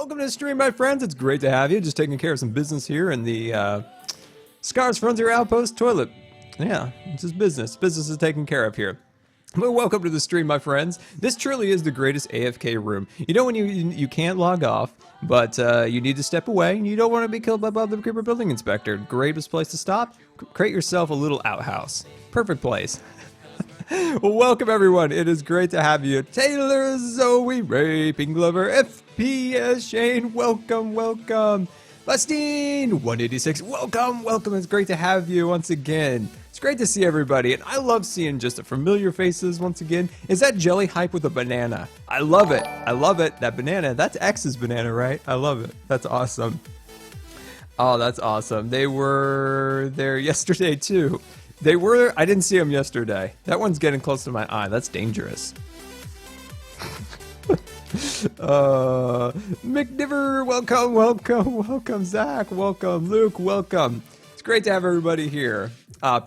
Welcome to the stream, my friends. It's great to have you. Just taking care of some business here in the Scars Frontier Outpost toilet. Yeah, it's just business. Business is taken care of here. Well, welcome to the stream, my friends. This truly is the greatest AFK room. You know when you can't log off, but you need to step away, and you don't want to be killed by Bob the Creeper Building Inspector. Greatest place to stop? Create yourself a little outhouse. Perfect place. Well, welcome everyone. It is great to have you. Taylor, Zoe, Ray, Pink Lover, FPS, Shane, welcome, welcome. Bustine, 186, welcome, welcome. It's great to have you once again. It's great to see everybody, and I love seeing just the familiar faces once again. Is that Jelly Hype with a banana? I love it. I love it. That banana, that's X's banana, right? I love it. That's awesome. Oh, that's awesome. They were there yesterday too. They were, I didn't see them yesterday. That one's getting close to my eye. That's dangerous. McNiver, welcome, welcome, welcome. Zach, welcome. Luke, welcome. It's great to have everybody here.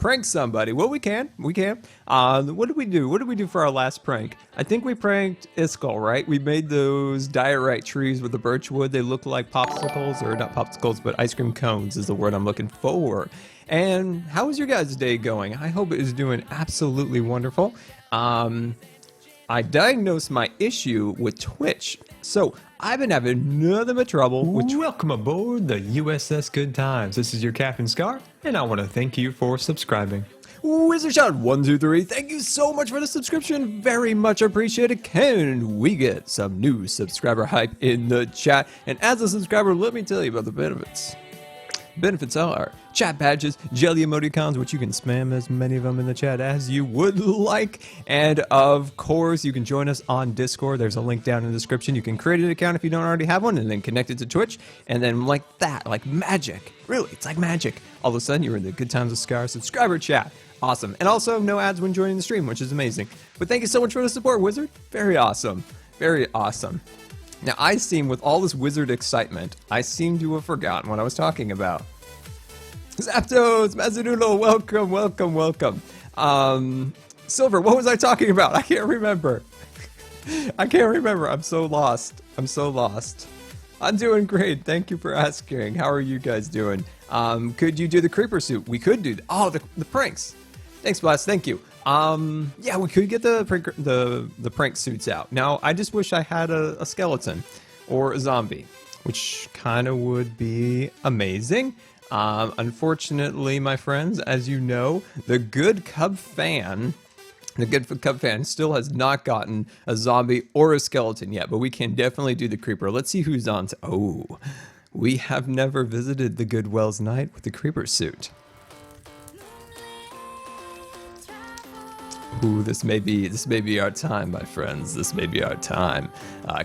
Prank somebody. Well, we can. We can. What did we do? What did we do for our last prank? I think we pranked Iskall, right? We made those diorite trees with the birch wood. They look like popsicles, or not popsicles, but ice cream cones is the word I'm looking for. And how is your guys' day going? I hope it is doing absolutely wonderful. I diagnosed my issue with Twitch, so I've been having nothing but trouble with Welcome aboard the USS Good Times. This is your Captain Scar, and I want to thank you for subscribing. WizardShot123, thank you so much for the subscription. Very much appreciated. Can we get some new subscriber hype in the chat? And as a subscriber, let me tell you about the benefits. Benefits are chat badges, jelly emoticons, which you can spam as many of them in the chat as you would like. And of course, you can join us on Discord. There's a link down in the description. You can create an account if you don't already have one, and then connect it to Twitch. And then like that, like magic. Really, it's like magic. All of a sudden, you're in the Good Times with Scar subscriber chat. Awesome. And also, no ads when joining the stream, which is amazing. But thank you so much for the support, Wizard. Very awesome. Very awesome. Now, I seem, with all this Wizard excitement, I seem to have forgotten what I was talking about. Zapdos, Mazadulo, welcome, welcome, welcome. Silver, what was I talking about? I can't remember. I can't remember. I'm so lost. I'm so lost. I'm doing great. Thank you for asking. How are you guys doing? Could you do the creeper suit? We could do the pranks. Thanks, Blast. Thank you. Yeah, we could get the prank suits out. Now, I just wish I had a skeleton or a zombie, which kind of would be amazing. Unfortunately, my friends, as you know, the Good Cub fan still has not gotten a zombie or a skeleton yet, but we can definitely do the creeper. Let's see who's on. Oh, we have never visited the Goodwell's night with the creeper suit. Ooh, this may be our time, my friends. This may be our time.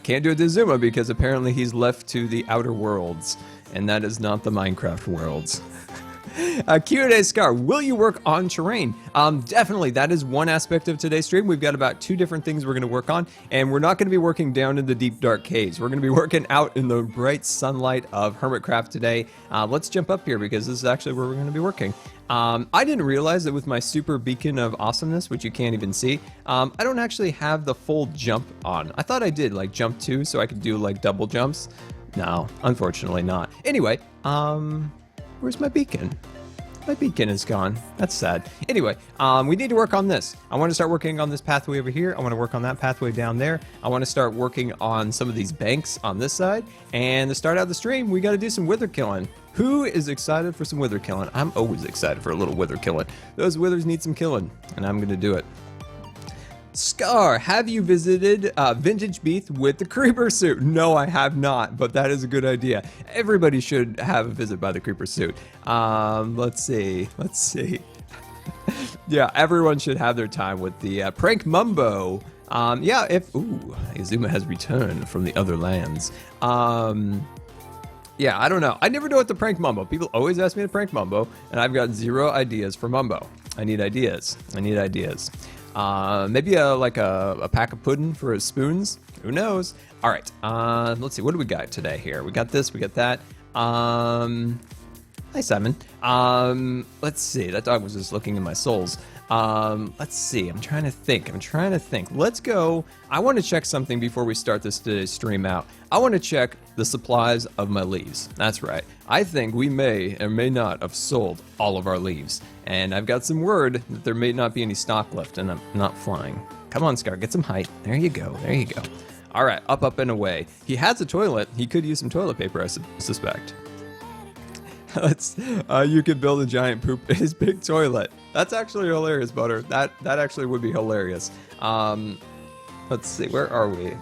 Can't do it to Zuma because apparently he's left to the outer worlds, and that is not the Minecraft worlds. Q&A Scar, will you work on terrain? Definitely. That is one aspect of today's stream. We've got about 2 different things we're going to work on, and we're not going to be working down in the deep dark caves. We're going to be working out in the bright sunlight of Hermitcraft today. Let's jump up here because this is actually where we're going to be working. I didn't realize that with my super beacon of awesomeness, which you can't even see, I don't actually have the full jump on. I thought I did, like jump 2, so I could do like double jumps. No, unfortunately not. Anyway, where's my beacon? My beacon is gone. That's sad. Anyway, we need to work on this. I want to start working on this pathway over here. I want to work on that pathway down there. I want to start working on some of these banks on this side. And to start out the stream, we got to do some wither killing. Who is excited for some wither killing? I'm always excited for a little wither killing. Those withers need some killing, and I'm going to do it. Scar, have you visited Vintage Beath with the creeper suit? No, I have not, but that is a good idea. Everybody should have a visit by the creeper suit. Let's see. Yeah, everyone should have their time with the prank mumbo. Yeah, ooh, Izuma has returned from the other lands. Yeah, I don't know. I never know what to prank Mumbo. People always ask me to prank Mumbo, and I've got 0 ideas for Mumbo. I need ideas. Maybe like a pack of pudding for his spoons. Who knows? All right. Let's see. What do we got today here? We got this. We got that. Hi, Simon. Let's see. That dog was just looking in my souls. Let's see. I'm trying to think. Let's go. I want to check something before we start this today's stream out. I want to check the supplies of my leaves. That's right. I think we may or may not have sold all of our leaves. And I've got some word that there may not be any stock left, and I'm not flying. Come on, Scar, get some height. There you go. All right, up and away. He has a toilet. He could use some toilet paper, I suspect. You could build a giant poop in his big toilet. That's actually hilarious, Butter. That actually would be hilarious. Let's see, where are we?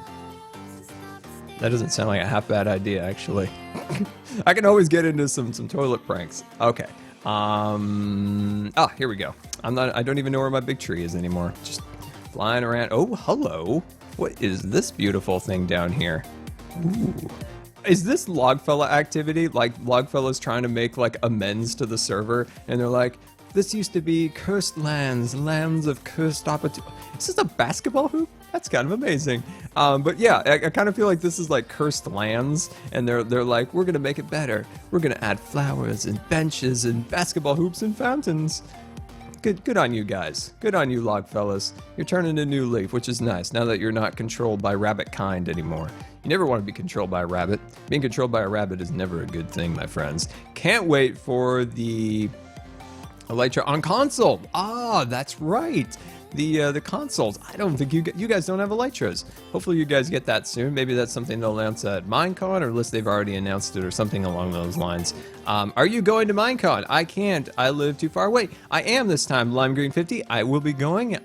That doesn't sound like a half bad idea, actually. I can always get into some toilet pranks. Okay. Here we go. I don't even know where my big tree is anymore. Just flying around. Oh, hello. What is this beautiful thing down here? Ooh. Is this Logfella activity? Like Logfella's trying to make like amends to the server, and they're like, this used to be cursed lands of cursed opportunity. Is this a basketball hoop? That's kind of amazing. But yeah, I kind of feel like this is like cursed lands, and they're like, we're gonna make it better. We're gonna add flowers and benches and basketball hoops and fountains. Good on you guys. Good on you, Logfellas. You're turning a new leaf, which is nice now that you're not controlled by rabbit kind anymore. You never want to be controlled by a rabbit. Being controlled by a rabbit is never a good thing, my friends. Can't wait for the Elytra on console. Ah, that's right. The consoles. I don't think you guys don't have Elytras. Hopefully you guys get that soon. Maybe that's something they'll announce at Minecon, or unless they've already announced it or something along those lines. Are you going to Minecon? I can't. I live too far away. I am this time, Lime Green 50. I will be going.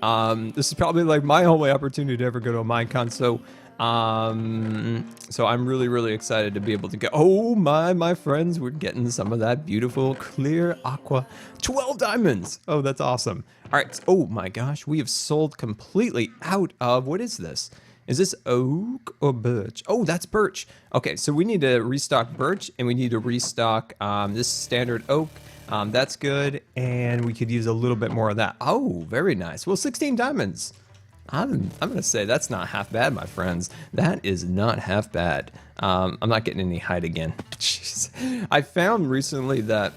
This is probably like my only opportunity to ever go to a Minecon. So I'm really excited to be able to go. Oh my friends, we're getting some of that beautiful clear aqua. 12 diamonds. Oh, that's awesome. All right. Oh my gosh, we have sold completely out of, what is this? Is this oak or birch? Oh, that's birch. Okay, so we need to restock birch, and we need to restock this standard oak. That's good, and we could use a little bit more of that. Oh, very nice. Well, 16 diamonds. I'm gonna say that's not half bad, my friends. That is not half bad. I'm not getting any height again. Jeez. I found recently that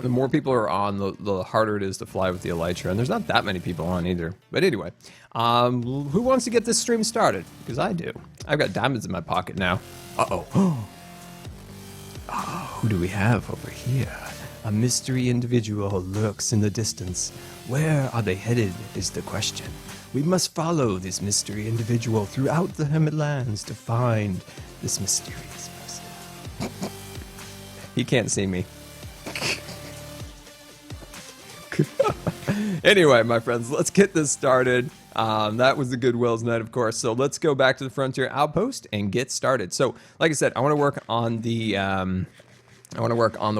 the more people are on, the harder it is to fly with the Elytra, and there's not that many people on either. But anyway, who wants to get this stream started? Because I do. I've got diamonds in my pocket now. Uh-oh. Oh, who do we have over here? A mystery individual lurks in the distance. Where are they headed is the question. We must follow this mystery individual throughout the Hermit Lands to find this mysterious person. He can't see me. Anyway, my friends, let's get this started. That was the Goodwill's night, of course. So let's go back to the Frontier Outpost and get started. So, like I said, I want to work on the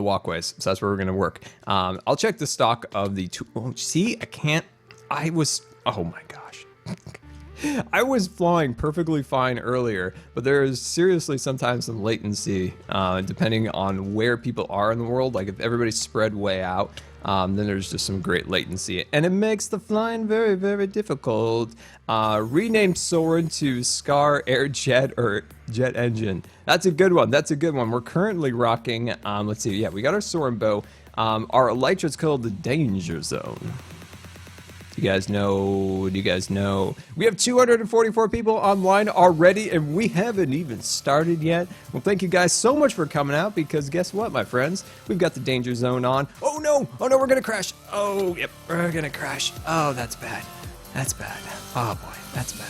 walkways. So that's where we're going to work. I'll check the stock of the two. Oh, see, I can't. Oh my gosh. I was flying perfectly fine earlier, but there is seriously sometimes some latency depending on where people are in the world. Like if everybody's spread way out, then there's just some great latency, and it makes the flying very difficult. Renamed Soren to Scar Air Jet or Jet Engine. That's a good one. We're currently rocking, let's see, yeah, we got our Soren bow. Our Elytra is called the Danger Zone. Do you guys know? We have 244 people online already, and we haven't even started yet. Well, thank you guys so much for coming out, because guess what, my friends? We've got the Danger Zone on. Oh no, we're gonna crash. Oh, yep, we're gonna crash. Oh, that's bad. Oh boy, that's bad.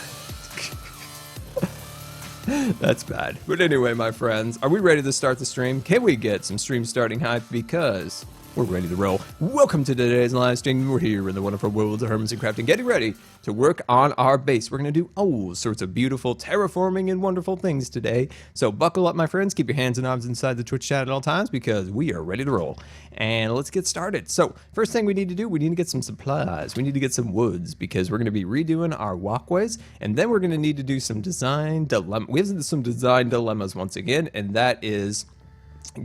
That's bad. But anyway, my friends, are we ready to start the stream? Can we get some stream starting hype? Because we're ready to roll. Welcome to today's live stream. We're here in the wonderful world of Hermitcraft and getting ready to work on our base. We're going to do all sorts of beautiful terraforming and wonderful things today. So buckle up, my friends. Keep your hands and arms inside the Twitch chat at all times, because we are ready to roll. And let's get started. So first thing we need to do, we need to get some supplies. We need to get some woods, because we're going to be redoing our walkways. And then we're going to need to do some design dilemmas. We have some design dilemmas once again, and that is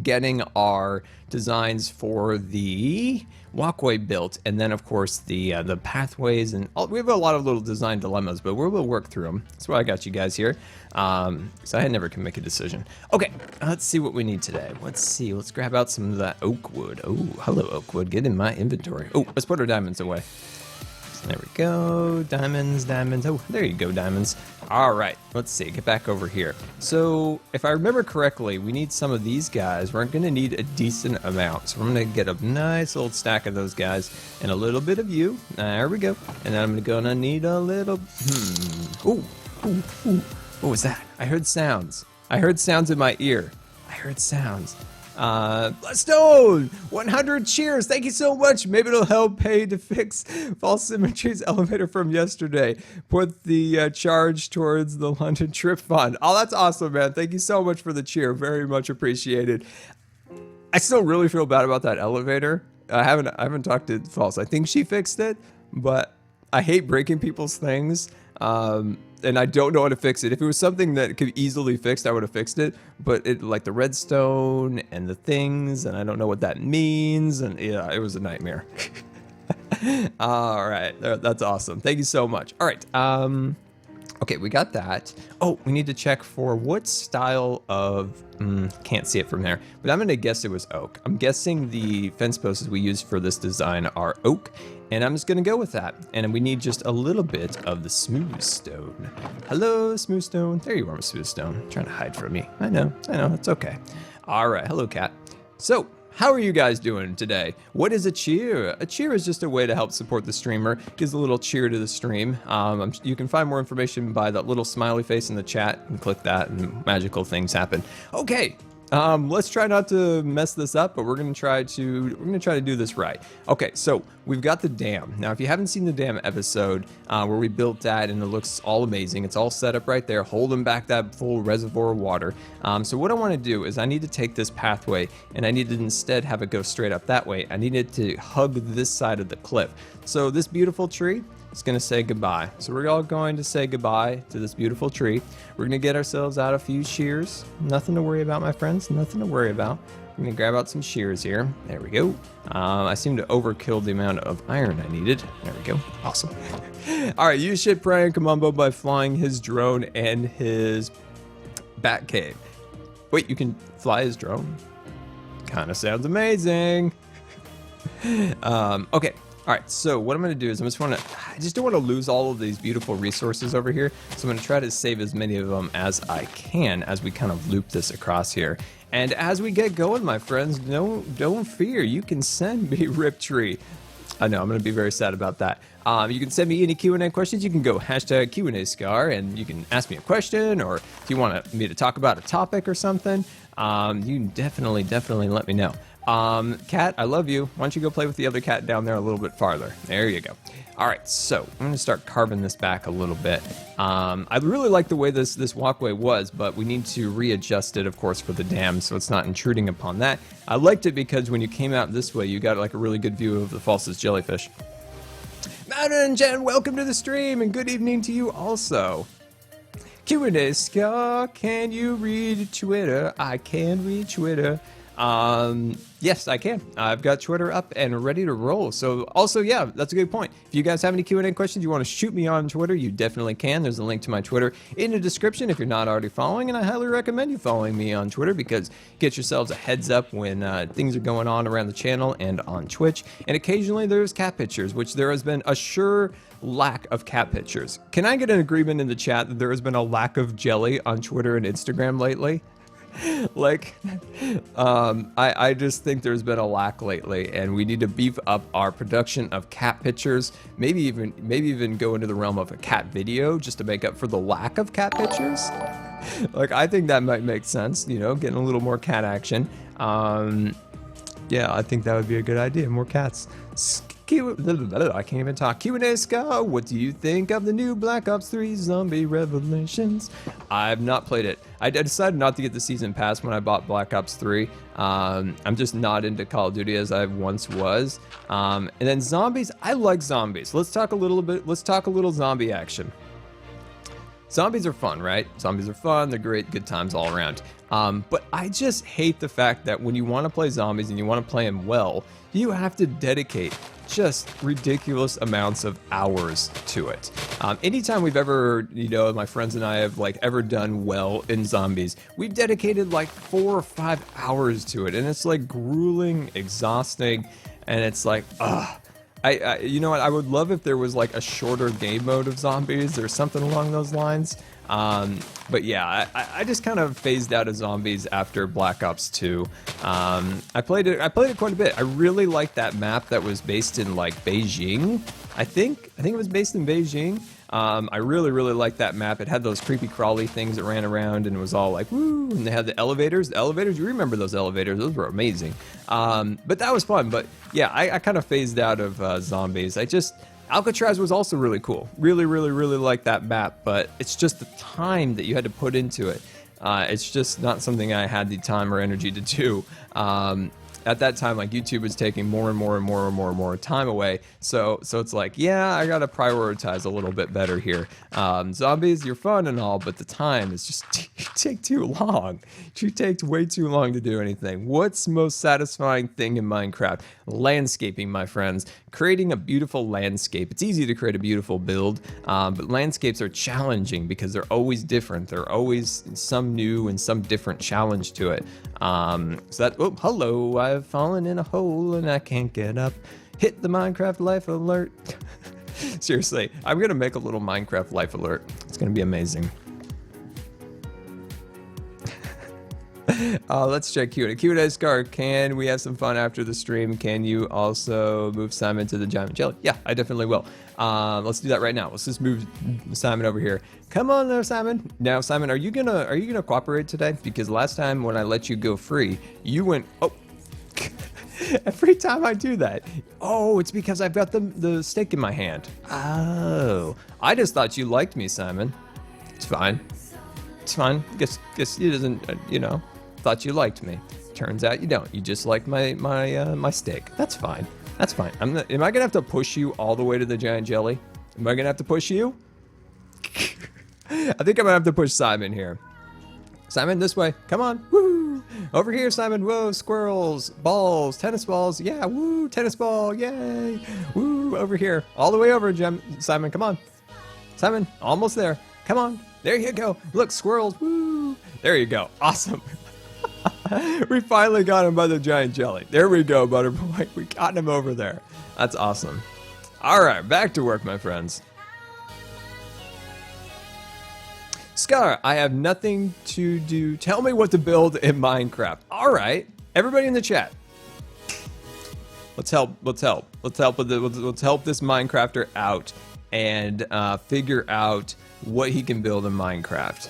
getting our designs for the walkway built, and then of course the pathways, and we have a lot of little design dilemmas, but we'll work through them. That's why I got you guys here, because I never can make a decision. Okay, let's see what we need today. Let's grab out some of that oak wood. Oh, hello oak wood, get in my inventory. Oh, let's put our diamonds away. There we go. Diamonds, diamonds. Oh, there you go, diamonds. All right, let's see. Get back over here. So, if I remember correctly, we need some of these guys. We're going to need a decent amount. So, I'm going to get a nice old stack of those guys and a little bit of you. There we go. And then I'm going to need a little... Ooh. What was that? I heard sounds. I heard sounds in my ear. I heard sounds. Stone! 100 cheers! Thank you so much! Maybe it'll help pay to fix False Symmetry's elevator from yesterday. Put the charge towards the London trip fund. Oh, that's awesome, man. Thank you so much for the cheer. Very much appreciated. I still really feel bad about that elevator. I haven't talked to False. I think she fixed it, but I hate breaking people's things. And I don't know how to fix it. If it was something that could easily fixed, I would have fixed it. But it, like the redstone and the things, and I don't know what that means. And yeah, it was a nightmare. All right, that's awesome. Thank you so much. All right, okay, we got that. Oh, we need to check for what style of, can't see it from there, but I'm gonna guess it was oak. I'm guessing the fence posts we used for this design are oak, and I'm just gonna go with that. And we need just a little bit of the smooth stone. Hello, smooth stone. There you are, smooth stone. Trying to hide from me. I know, it's okay. All right, hello, cat. So, how are you guys doing today? What is a cheer? A cheer is just a way to help support the streamer. Gives a little cheer to the stream. You can find more information by that little smiley face in the chat and click that and magical things happen. Okay, let's try not to mess this up, but we're gonna try to do this right. Okay, so we've got the dam. Now, if you haven't seen the dam episode where we built that and it looks all amazing, it's all set up right there, holding back that full reservoir of water. So what I want to do is I need to take this pathway and I need to instead have it go straight up that way. I need it to hug this side of the cliff. So this beautiful tree, it's gonna say goodbye. So we're all going to say goodbye to this beautiful tree. We're gonna get ourselves out a few shears. Nothing to worry about, my friends, nothing to worry about. I'm gonna grab out some shears here. There we go. I seem to overkill the amount of iron I needed. There we go, awesome. All right, you should prank Kamumbo by flying his drone and his bat cave. Wait, you can fly his drone? Kinda sounds amazing. Okay. All right, so what I'm gonna do is I just don't wanna lose all of these beautiful resources over here. So I'm gonna try to save as many of them as I can as we kind of loop this across here. And as we get going, my friends, don't fear, you can send me Riptree. I know, I'm gonna be very sad about that. You can send me any Q&A questions. You can go hashtag Q&A and you can ask me a question, or if you want me to talk about a topic or something, you can definitely let me know. Cat, I love you. Why don't you go play with the other cat down there a little bit farther? There you go. All right, so I'm gonna start carving this back a little bit. I really like the way this walkway was, but we need to readjust it, of course, for the dam, so it's not intruding upon that. I liked it because when you came out this way, you got like a really good view of the falsest jellyfish. Mountain Jen, welcome to the stream, and good evening to you also. Q&A, Scar, can you read Twitter? I can read Twitter. Yes, I can. I've got Twitter up and ready to roll. So also, yeah, that's a good point. If you guys have any Q&A questions you want to shoot me on Twitter, you definitely can. There's a link to my Twitter in the description if you're not already following, and I highly recommend you following me on Twitter because you get yourselves a heads up when things are going on around the channel and on Twitch. And occasionally there's cat pictures, which there has been a sure lack of cat pictures. Can I get an agreement in the chat that there has been a lack of jelly on Twitter and Instagram lately? Like, I just think there's been a lack lately, and we need to beef up our production of cat pictures. Maybe even go into the realm of a cat video just to make up for the lack of cat pictures. Like, I think that might make sense. You know, getting a little more cat action. Yeah, I think that would be a good idea. More cats. I can't even talk. Q&A, Scott, what do you think of the new Black Ops 3 Zombie Revelations? I've not played it. I decided not to get the season pass when I bought Black Ops 3. I'm just not into Call of Duty as I once was. And then zombies, I like zombies. Let's talk a little zombie action. Zombies are fun, right? Zombies are fun, they're great, good times all around. But I just hate the fact that when you want to play zombies and you want to play them well, you have to dedicate just ridiculous amounts of hours to it. Anytime we've ever, my friends and I have ever done well in zombies, we've dedicated 4 or 5 hours to it, and it's grueling, exhausting, and it's ugh. You know what? I would love if there was like a shorter game mode of zombies or something along those lines. But yeah, I just kind of phased out of zombies after Black Ops 2. I played it quite a bit. I really liked that map that was based in like Beijing. I think it was based in Beijing. I really liked that map. It had those creepy crawly things that ran around and it was all like, woo, and they had the elevators. You remember those elevators. Those were amazing. But that was fun. But yeah, I kind of phased out of zombies. Alcatraz was also really cool. Really liked that map, but it's just the time that you had to put into it. It's just not something I had the time or energy to do. At that time, like YouTube was taking more and more time away. So it's like, yeah, I gotta prioritize a little bit better here. Zombies, you're fun and all, but the time is just you take too long. You take way too long to do anything. What's most satisfying thing in Minecraft? Landscaping, my friends. Creating a beautiful landscape. It's easy to create a beautiful build, but landscapes are challenging because they're always different. They're always some new and some different challenge to it. Oh, hello, I've fallen in a hole and I can't get up. Hit the Minecraft life alert. Seriously, I'm gonna make a little Minecraft life alert. It's gonna be amazing. Let's check GoodTimesWithScar. Can we have some fun after the stream? Can you also move Simon to the giant jelly? Yeah, I definitely will. Let's do that right now. Let's just move Simon over here. Come on there, Simon. Now, Simon, are you gonna cooperate today? Because last time when I let you go free, you went, oh. Every time I do that. Oh, it's because I've got the stick in my hand. Oh, I just thought you liked me, Simon. It's fine. It's fine. Guess he doesn't, thought you liked me. Turns out you don't. You just like my steak. That's fine. That's fine. Am I gonna have to push you all the way to the giant jelly? Am I gonna have to push you? I think I'm gonna have to push Simon here. Simon, this way. Come on. Woo! Over here, Simon. Whoa, squirrels, balls, tennis balls. Yeah, woo, tennis ball. Yay. Woo, over here. All the way over, Simon. Come on. Simon, almost there. Come on. There you go. Look, squirrels. Woo. There you go. Awesome. We finally got him by the giant jelly. There we go, Butterboy. We got him over there. That's awesome. All right, back to work, my friends. Scar, I have nothing to do. Tell me what to build in Minecraft. All right, everybody in the chat. Let's help this Minecrafter out and figure out what he can build in Minecraft.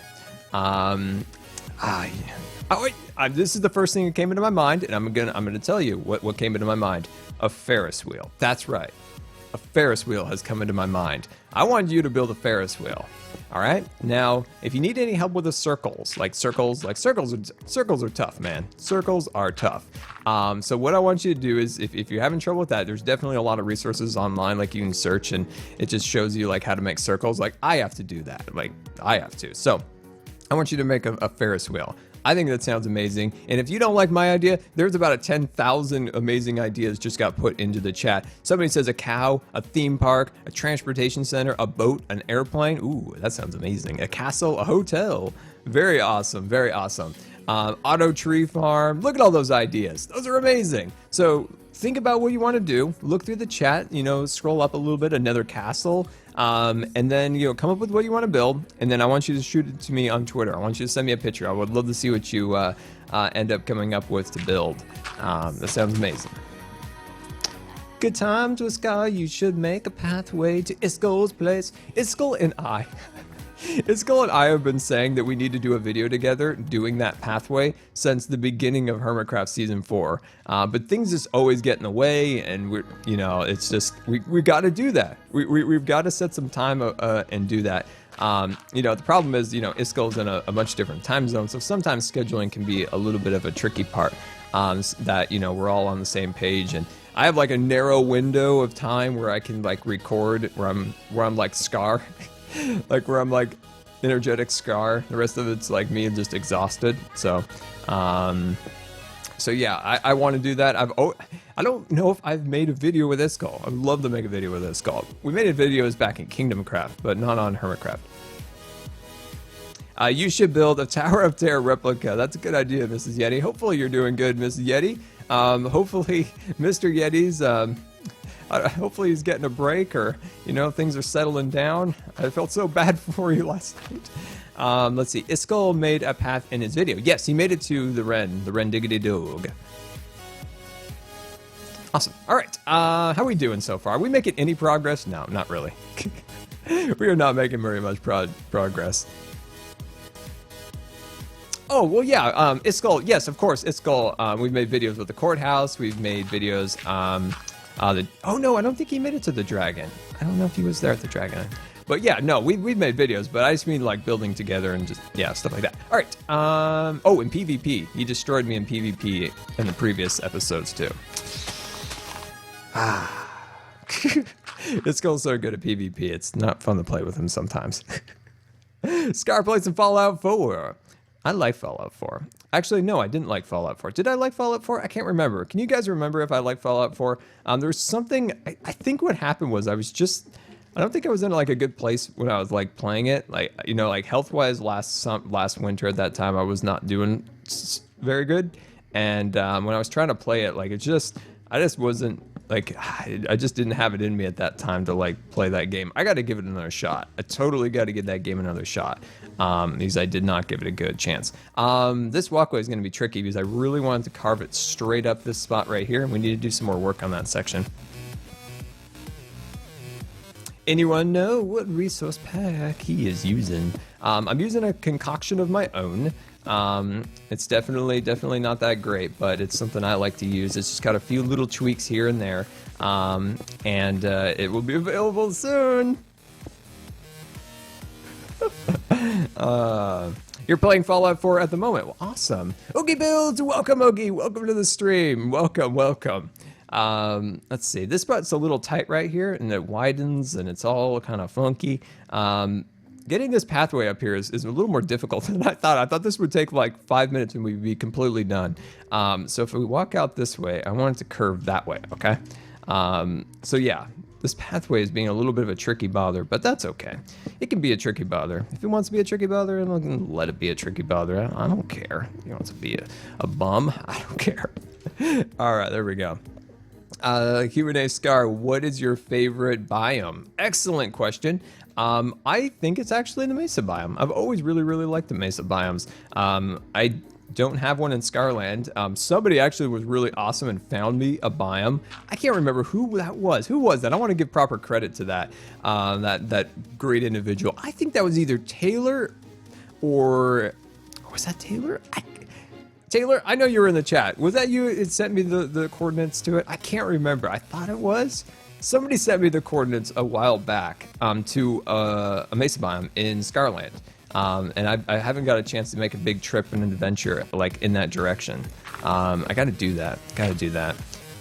This is the first thing that came into my mind, and I'm gonna tell you what came into my mind. A Ferris wheel. That's right. A Ferris wheel has come into my mind. I wanted you to build a Ferris wheel. All right. Now, if you need any help with the circles are tough, man. Circles are tough. So what I want you to do is, if you're having trouble with that, there's definitely a lot of resources online, like you can search, and it just shows you like how to make circles. Like I have to do that. Like I have to. So I want you to make a Ferris wheel. I think that sounds amazing. And if you don't like my idea, there's about 10,000 amazing ideas just got put into the chat. Somebody says a cow, a theme park, a transportation center, a boat, an airplane. Ooh, that sounds amazing. A castle, a hotel. Very awesome, very awesome. Auto tree farm. Look at all those ideas. Those are amazing. So think about what you want to do. Look through the chat, scroll up a little bit, another castle. And then, come up with what you want to build. And then I want you to shoot it to me on Twitter. I want you to send me a picture. I would love to see what you end up coming up with to build. That sounds amazing. Good times with Sky. You should make a pathway to Iskol's place. Iskol and I have been saying that we need to do a video together doing that pathway since the beginning of Hermitcraft Season 4. But things just always get in the way, and it's just, we got to do that. We've got to set some time and do that. The problem is, Iskol's in a much different time zone, so sometimes scheduling can be a little bit of a tricky part, that, we're all on the same page, and I have like a narrow window of time where I can like record where I'm like Scar. Like where I'm like energetic Scar. The rest of it's like me and just exhausted. So yeah, I want to do that. I don't know if I've made a video with Iskol. I'd love to make a video with Iskol. We made videos back in Kingdom Craft, but not on Hermitcraft. You should build a Tower of Terror replica. That's a good idea, Mrs. Yeti. Hopefully you're doing good, Mrs. Yeti. Hopefully Mr. Yeti's Hopefully he's getting a break, or things are settling down. I felt so bad for you last night. Let's see. Iskall made a path in his video. Yes, he made it to the Ren Diggity Dog. Awesome. All right. How are we doing so far? Are we making any progress? No, not really. We are not making very much progress. Oh, well, yeah, Iskall, yes, of course, Iskall, we've made videos with the courthouse, we've made videos, oh, no, I don't think he made it to the dragon. I don't know if he was there at the dragon. But yeah, no, we've made videos, but I just mean like building together and just, yeah, stuff like that. All right, oh, in PvP, he destroyed me in PvP in the previous episodes, too. Iskall's so good at PvP, it's not fun to play with him sometimes. Scar plays some Fallout 4. I like Fallout 4. Actually, no, I didn't like Fallout 4. Did I like Fallout 4? I can't remember. Can you guys remember if I liked Fallout 4? There was something, I think what happened was I don't think I was in like a good place when I was like playing it. Like, like health-wise last winter at that time, I was not doing very good. And when I was trying to play it, like I just wasn't, like, I just didn't have it in me at that time to like play that game. I got to give it another shot. I totally got to give that game another shot. Because I did not give it a good chance. This walkway is going to be tricky because I really wanted to carve it straight up this spot right here, and we need to do some more work on that section. Anyone know what resource pack he is using? I'm using a concoction of my own. It's definitely not that great, but it's something I like to use. It's just got a few little tweaks here and there, and it will be available soon. You're playing Fallout 4 at the moment. Well, awesome. Oogie Builds, welcome, Oogie. Welcome to the stream. Welcome. Let's see. This spot's a little tight right here, and it widens, and it's all kind of funky. Getting this pathway up here is a little more difficult than I thought. I thought this would take like 5 minutes and we'd be completely done. So if we walk out this way, I want it to curve that way, okay? So yeah, this pathway is being a little bit of a tricky bother, but that's okay. It can be a tricky bother. If it wants to be a tricky bother, let it be a tricky bother. I don't care. If it wants to be a bum, I don't care. All right, there we go. Q&A Scar, what is your favorite biome? Excellent question. I think it's actually the Mesa biome. I've always really liked the Mesa biomes. I don't have one in Scarland. Somebody actually was really awesome and found me a biome. I can't remember who that was. Who was that? I want to give proper credit to that, that great individual. I think that was either Taylor or, was that Taylor? Taylor, I know you were in the chat. Was that you? It sent me the coordinates to it. I can't remember. I thought it was. Somebody sent me the coordinates a while back to a Mesa biome in Scarland. And I haven't got a chance to make a big trip and an adventure like in that direction. I got to do that.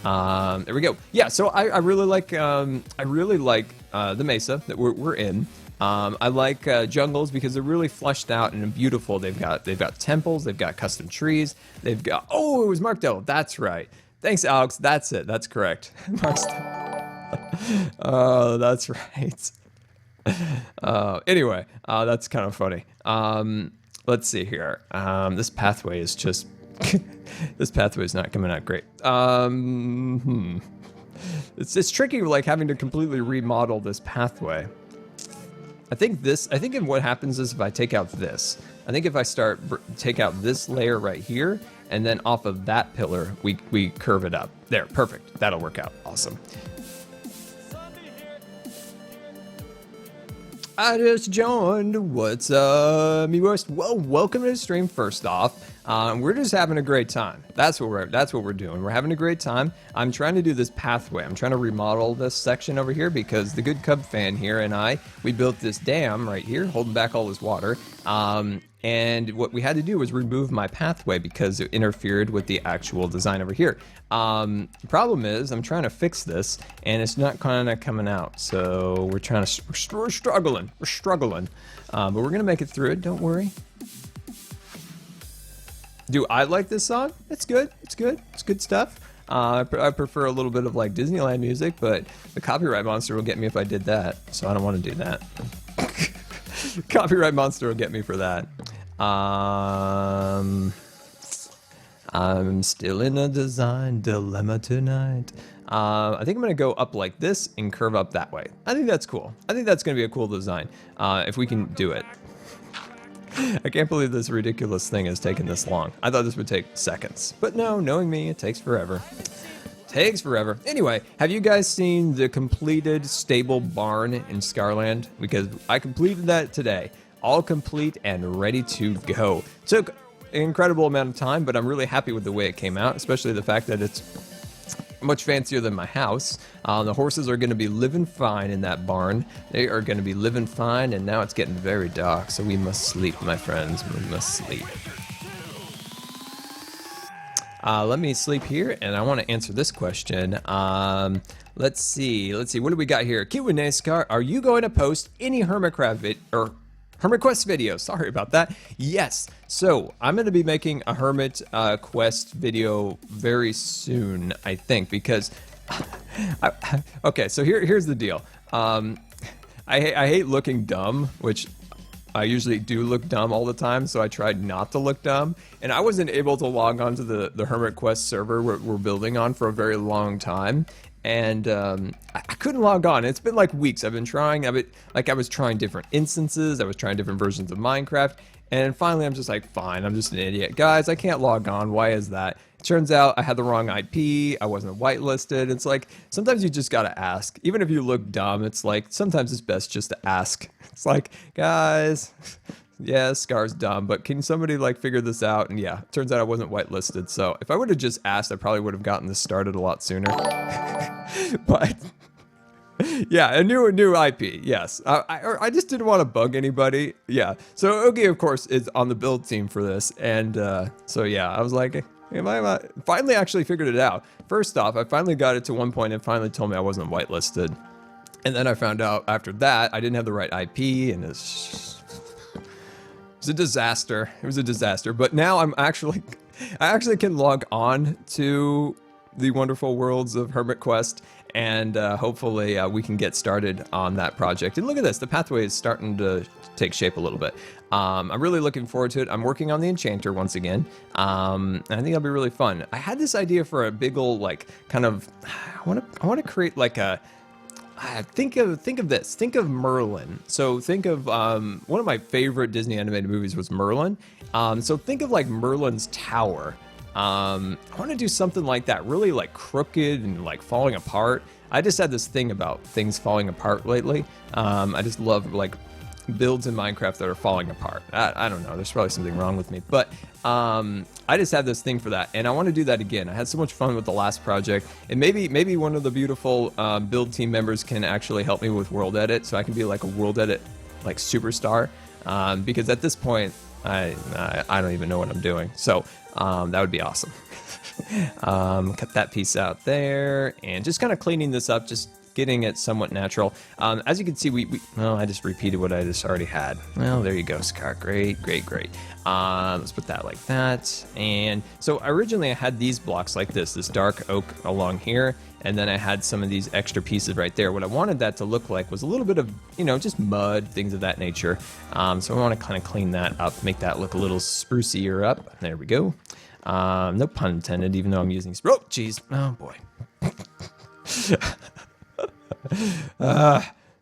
There we go. Yeah, so I really like the Mesa that we're in. I like jungles because they're really fleshed out and beautiful. They've got temples, they've got custom trees, they've got, oh, it was Markdale. That's right. Thanks, Alex. That's it. That's correct. Oh, that's right. Anyway, that's kind of funny. Let's see here. This pathway is just this pathway is not coming out great. It's tricky, like having to completely remodel this pathway. I think what happens is if I take out this, I think if I take out this layer right here, and then off of that pillar, we curve it up. There, perfect. That'll work out. Awesome. I just joined. What's up, me worst? Well, welcome to the stream. First off, we're just having a great time. That's what we're doing. We're having a great time. I'm trying to do this pathway. I'm trying to remodel this section over here because the Good Cub fan here and we built this dam right here, holding back all this water. And what we had to do was remove my pathway because it interfered with the actual design over here. The problem is I'm trying to fix this and it's not kind of coming out. So we're struggling. But we're gonna make it through it, don't worry. Do I like this song? It's good, it's good stuff. I prefer a little bit of like Disneyland music, but the copyright monster will get me if I did that. So I don't want to do that. Copyright monster will get me for that. I'm still in a design dilemma tonight. I think I'm going to go up like this and curve up that way. I think that's cool. I think that's going to be a cool design if we can do it. I can't believe this ridiculous thing has taken this long. I thought this would take seconds. But no, knowing me, it takes forever. Takes forever. Anyway, have you guys seen the completed stable barn in Scarland? Because I completed that today. All complete and ready to go. Took an incredible amount of time, but I'm really happy with the way it came out, especially the fact that it's much fancier than my house. The horses are going to be living fine in that barn. They are going to be living fine, and now it's getting very dark, so we must sleep, my friends. We must sleep. Let me sleep here, and I want to answer this question. Let's see. What do we got here? Q&A, are you going to post any Hermitcraft Hermit Quest videos? Sorry about that. Yes. So I'm going to be making a Hermit Quest video very soon, I think, because okay. So here's the deal. I hate looking dumb, which I usually do look dumb all the time, so I tried not to look dumb. And I wasn't able to log on to the Hermit Quest server we're building on for a very long time. And I couldn't log on. It's been like weeks. I've been trying. I was trying different instances. I was trying different versions of Minecraft. And finally, I'm just like, fine, I'm just an idiot. Guys, I can't log on. Why is that? It turns out I had the wrong IP. I wasn't whitelisted. It's like, sometimes you just got to ask. Even if you look dumb, it's like, sometimes it's best just to ask. It's like, guys, yeah, Scar's dumb, but can somebody like figure this out? And yeah, turns out I wasn't whitelisted. So if I would have just asked, I probably would have gotten this started a lot sooner. But yeah, a new IP. Yes, I just didn't want to bug anybody. Yeah, so Oogie, of course, is on the build team for this, and so yeah, I was like, finally actually figured it out. First off, I finally got it to one point and finally told me I wasn't whitelisted, and then I found out after that I didn't have the right IP, and it's a disaster. It was a disaster. But now I actually can log on to the wonderful worlds of Hermit Quest, and hopefully we can get started on that project. And look at this, the pathway is starting to take shape a little bit. I'm really looking forward to it. I'm working on the enchanter once again. And I think it'll be really fun. I had this idea for a big old, like, kind of, I want to create like a, think of this. Think of Merlin. So think of one of my favorite Disney animated movies was Merlin. So think of like Merlin's tower. I want to do something like that, really like crooked and like falling apart. I just had this thing about things falling apart lately. I just love like builds in Minecraft that are falling apart. I don't know, there's probably something wrong with me, but I just had this thing for that, and I want to do that again. I had so much fun with the last project, and maybe one of the beautiful build team members can actually help me with world edit, so I can be like a world edit like superstar, because at this point I don't even know what I'm doing. So that would be awesome. Cut that piece out there, and just kind of cleaning this up, just getting it somewhat natural. As you can see, well, I just repeated what I just already had. Well, there you go, Scar. Great. Let's put that like that. And so originally I had these blocks like this dark oak along here, and then I had some of these extra pieces right there. What I wanted that to look like was a little bit of, just mud, things of that nature. So I want to kind of clean that up, make that look a little sprucier up. There we go. No pun intended, even though I'm using oh, geez. Oh, boy.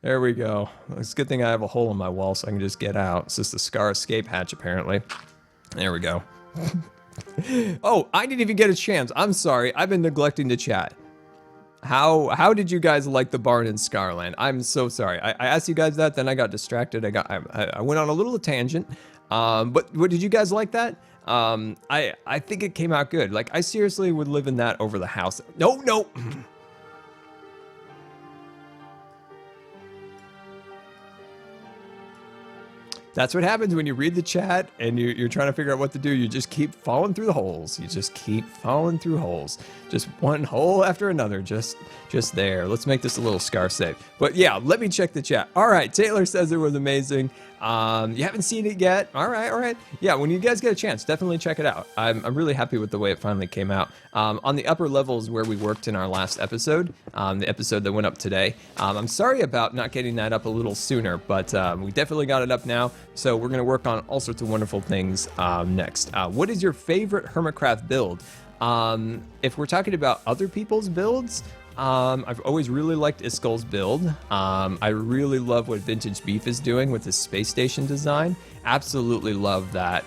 There we go. It's a good thing I have a hole in my wall so I can just get out. It's just the Scar escape hatch, apparently. There we go. Oh, I didn't even get a chance. I'm sorry. I've been neglecting to chat. How did you guys like the barn in Scarland? I'm so sorry. I asked you guys that, then I got distracted. I went on a little tangent. But what did you guys like that? I think it came out good. Like, I seriously would live in that over the house. No. That's what happens when you read the chat and you're trying to figure out what to do. You just keep falling through the holes. You just keep falling through holes. Just one hole after another. Just there. Let's make this a little Scar safe. But yeah, let me check the chat. All right, Taylor says it was amazing. You haven't seen it yet? All right. Yeah, when you guys get a chance, definitely check it out. I'm really happy with the way it finally came out. On the upper levels where we worked in our last episode, the episode that went up today, I'm sorry about not getting that up a little sooner, but we definitely got it up now. So we're going to work on all sorts of wonderful things next. What is your favorite Hermitcraft build? If we're talking about other people's builds, I've always really liked Iskal's build. I really love what Vintage Beef is doing with his space station design. Absolutely love that.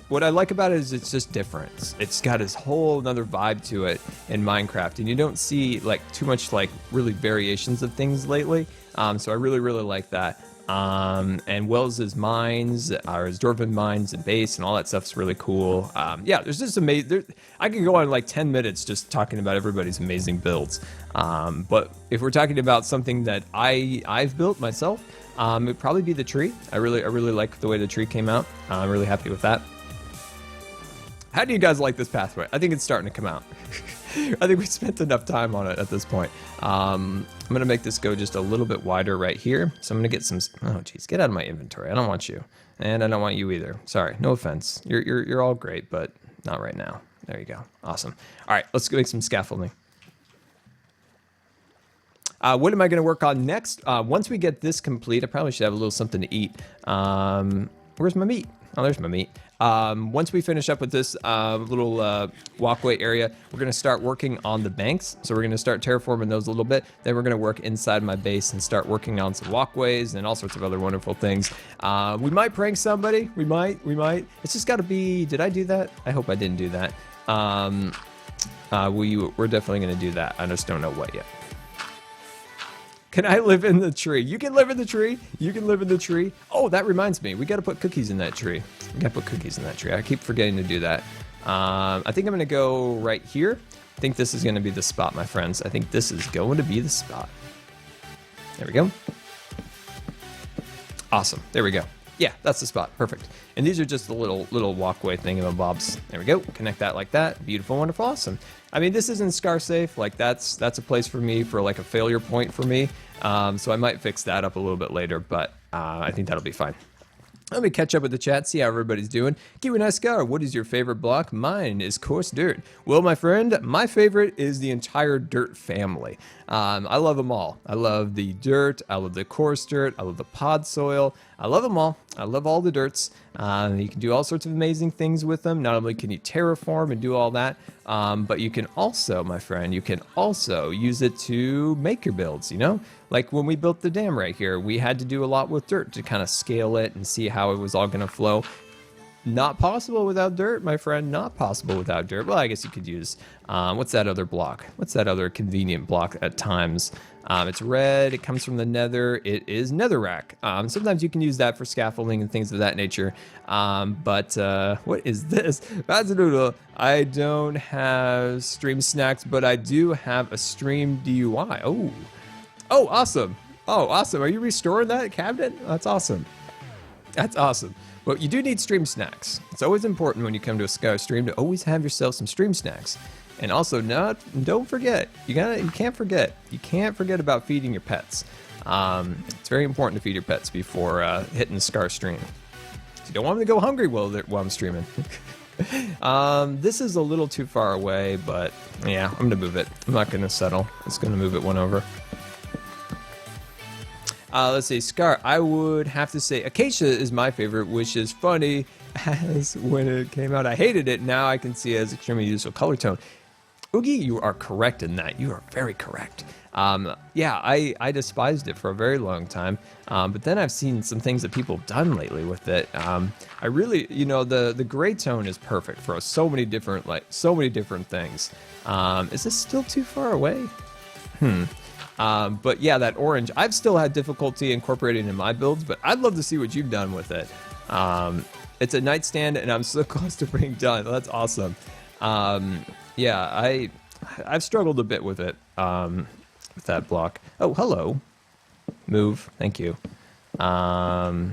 What I like about it is it's just different. It's got this whole another vibe to it in Minecraft, and you don't see like too much like really variations of things lately. So I really like that. And Wells's mines, or his Dwarven mines and base and all that stuff's really cool. Yeah, there's just amazing. I can go on like 10 minutes just talking about everybody's amazing builds. But if we're talking about something that I've built myself, it'd probably be the tree. I really like the way the tree came out. I'm really happy with that. How do you guys like this pathway? I think it's starting to come out. I think we spent enough time on it at this point. I'm gonna make this go just a little bit wider right here. So I'm gonna get some. Oh, geez, get out of my inventory. I don't want you, and I don't want you either. Sorry, no offense. You're all great, but not right now. There you go. Awesome. All right, let's go make some scaffolding. What am I gonna work on next? Once we get this complete, I probably should have a little something to eat. Where's my meat? Oh, there's my meat. Once we finish up with this little walkway area, we're going to start working on the banks. So we're going to start terraforming those a little bit. Then we're going to work inside my base and start working on some walkways and all sorts of other wonderful things. We might prank somebody. We might. It's just got to be, did I do that? I hope I didn't do that. We're definitely going to do that. I just don't know what yet. Can I live in the tree? You can live in the tree. You can live in the tree. Oh, that reminds me. We got to put cookies in that tree. We got to put cookies in that tree. I keep forgetting to do that. I think I'm going to go right here. I think this is going to be the spot, my friends. I think this is going to be the spot. There we go. Awesome. There we go. Yeah, that's the spot. Perfect. And these are just the little walkway thingamabobs. There we go. Connect that like that. Beautiful, wonderful, awesome. I mean, this isn't scar safe. Like that's a place for me for like a failure point for me. So I might fix that up a little bit later, but I think that'll be fine. Let me catch up with the chat, see how everybody's doing. GoodTimesWithScar, what is your favorite block? Mine is coarse dirt. Well, my friend, my favorite is the entire dirt family. I love them all. I love the dirt. I love the coarse dirt. I love the pod soil. I love them all. I love all the dirts. You can do all sorts of amazing things with them. Not only can you terraform and do all that, but you can also, my friend, you can also use it to make your builds, you know? Like when we built the dam right here, we had to do a lot with dirt to kind of scale it and see how it was all going to flow. Not possible without dirt, my friend. Not possible without dirt. Well, I guess you could use, what's that other block? What's that other convenient block at times? It's red. It comes from the nether. It is netherrack. Sometimes you can use that for scaffolding and things of that nature. But what is this? Bazanoodle. I don't have stream snacks, but I do have a stream DUI. Oh, awesome. Oh, awesome. Are you restoring that cabinet? That's awesome. That's awesome. Well, you do need stream snacks. It's always important when you come to a Scar stream to always have yourself some stream snacks. And also, don't forget. You can't forget. You can't forget about feeding your pets. It's very important to feed your pets before hitting the Scar stream. You don't want them to go hungry while I'm streaming. This is a little too far away, but yeah, I'm gonna move it. I'm not gonna settle. It's gonna move it one over. Let's see, Scar, I would have to say Acacia is my favorite, which is funny, as when it came out, I hated it. Now I can see it as extremely useful color tone. Oogie, you are correct in that. You are very correct. Yeah, I despised it for a very long time, but then I've seen some things that people have done lately with it. I really, the gray tone is perfect for so many different things. Is this still too far away? But yeah, that orange, I've still had difficulty incorporating in my builds, but I'd love to see what you've done with it. It's a nightstand and I'm so close to being done. That's awesome. Yeah, I've struggled a bit with it, with that block. Oh, hello. Move. Thank you. But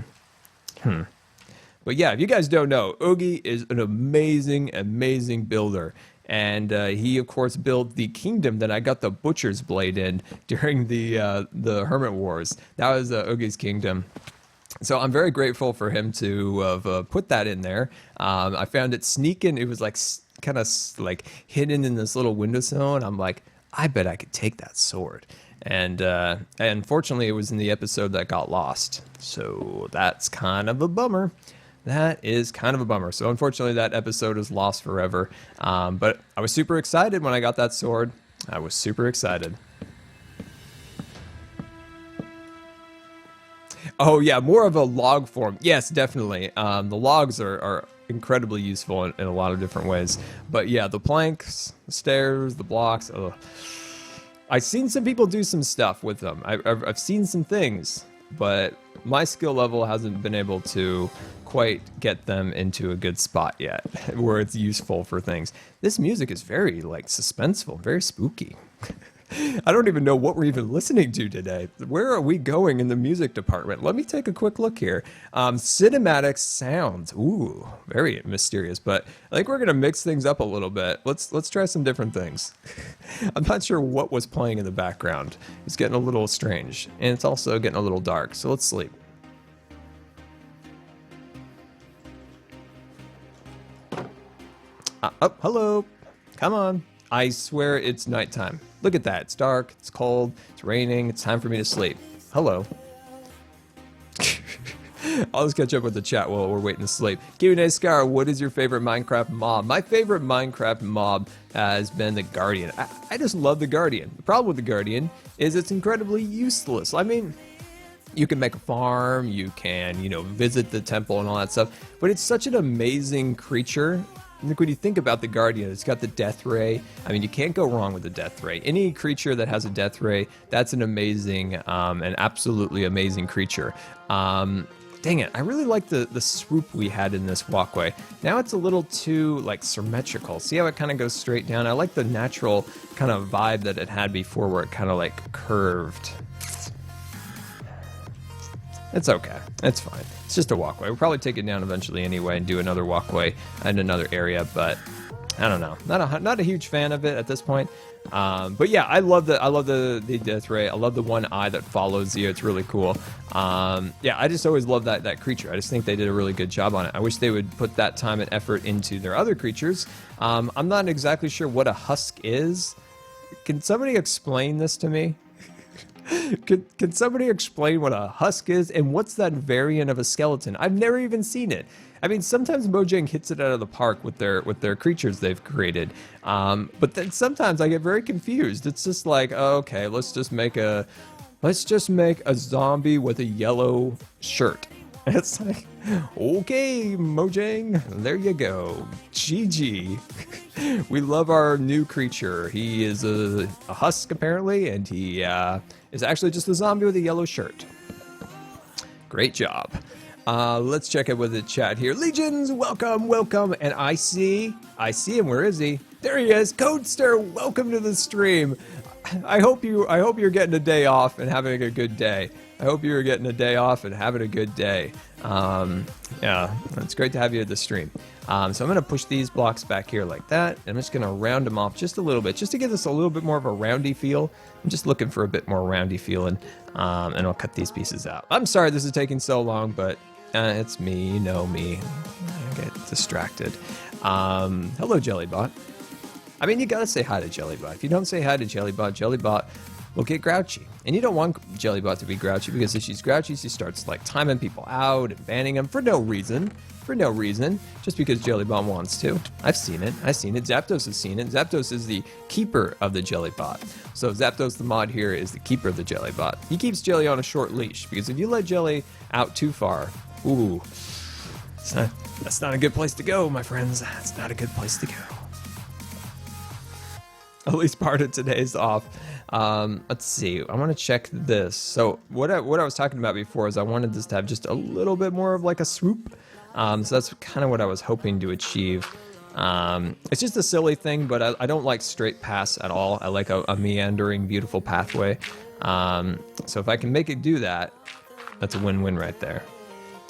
yeah, if you guys don't know, Oogie is an amazing, amazing builder. And he, of course, built the kingdom that I got the Butcher's Blade in during the Hermit Wars. That was Oogie's kingdom. So I'm very grateful for him to have put that in there. I found it sneaking. It was like kind of like hidden in this little windowsill. And I'm like, I bet I could take that sword. And unfortunately, it was in the episode that got lost. So that's kind of a bummer. That is kind of a bummer. So unfortunately, that episode is lost forever. But I was super excited when I got that sword. I was super excited. Oh yeah, more of a log form. Yes, definitely. The logs are incredibly useful in a lot of different ways. But yeah, the planks, the stairs, the blocks. Ugh. I've seen some people do some stuff with them. I've seen some things, but my skill level hasn't been able to quite get them into a good spot yet, where it's useful for things. This music is very like suspenseful, very spooky. I don't even know what we're even listening to today. Where are we going in the music department? Let me take a quick look here. Cinematic sounds. Ooh, very mysterious, but I think we're going to mix things up a little bit. Let's try some different things. I'm not sure what was playing in the background. It's getting a little strange, and it's also getting a little dark, so let's sleep. Oh, hello. Come on. I swear it's nighttime. Look at that. It's dark, it's cold, it's raining, it's time for me to sleep. Hello. I'll just catch up with the chat while we're waiting to sleep. GoodTimesWithScar, what is your favorite Minecraft mob? My favorite Minecraft mob has been the Guardian. I just love the Guardian. The problem with the Guardian is it's incredibly useless. I mean, you can make a farm, you can, visit the temple and all that stuff, but it's such an amazing creature. Like when you think about the Guardian, it's got the death ray. I mean, you can't go wrong with the death ray. Any creature that has a death ray, that's an amazing, an absolutely amazing creature. Dang it, I really like the swoop we had in this walkway. Now it's a little too like symmetrical. See how it kind of goes straight down? I like the natural kind of vibe that it had before where it kind of like curved. It's okay. It's fine. It's just a walkway. We'll probably take it down eventually anyway and do another walkway in another area, but I don't know. Not a huge fan of it at this point. But yeah, I love the death ray. I love the one eye that follows you. It's really cool. Yeah, I just always love that creature. I just think they did a really good job on it. I wish they would put that time and effort into their other creatures. I'm not exactly sure what a husk is. Can somebody explain this to me? Can somebody explain what a husk is and what's that variant of a skeleton? I've never even seen it. I mean, sometimes Mojang hits it out of the park with their creatures they've created, but then sometimes I get very confused. It's just like, oh, okay, let's just make a zombie with a yellow shirt. And it's like, okay, Mojang, there you go. GG. We love our new creature. He is a husk, apparently, and he is actually just a zombie with a yellow shirt. Great job. Let's check in with the chat here. Legions, welcome. And I see him. Where is he? There he is. Codester, welcome to the stream. I hope you're getting a day off and having a good day. Yeah, it's great to have you at the stream. So I'm going to push these blocks back here like that. I'm just going to round them off just a little bit, just to give this a little bit more of a roundy feel. I'm just looking for a bit more roundy feeling, and I'll cut these pieces out. I'm sorry this is taking so long, but it's me, you know me. I get distracted. Hello, Jellybot. I mean, you gotta say hi to Jellybot. If you don't say hi to Jellybot will get grouchy. And you don't want Jellybot to be grouchy, because if she's grouchy, she starts like timing people out and banning them for no reason. Just because Jellybot wants to. I've seen it. Zapdos has seen it. Zapdos is the keeper of the Jellybot. So Zapdos, the mod here, is the keeper of the Jellybot. He keeps Jelly on a short leash, because if you let Jelly out too far, ooh, that's not a good place to go, my friends. That's not a good place to go. At least part of today's off. Let's see. I want to check this. So what I was talking about before is I wanted this to have just a little bit more of like a swoop. So that's kind of what I was hoping to achieve. It's just a silly thing, but I don't like straight paths at all. I like a meandering, beautiful pathway. So if I can make it do that, that's a win-win right there.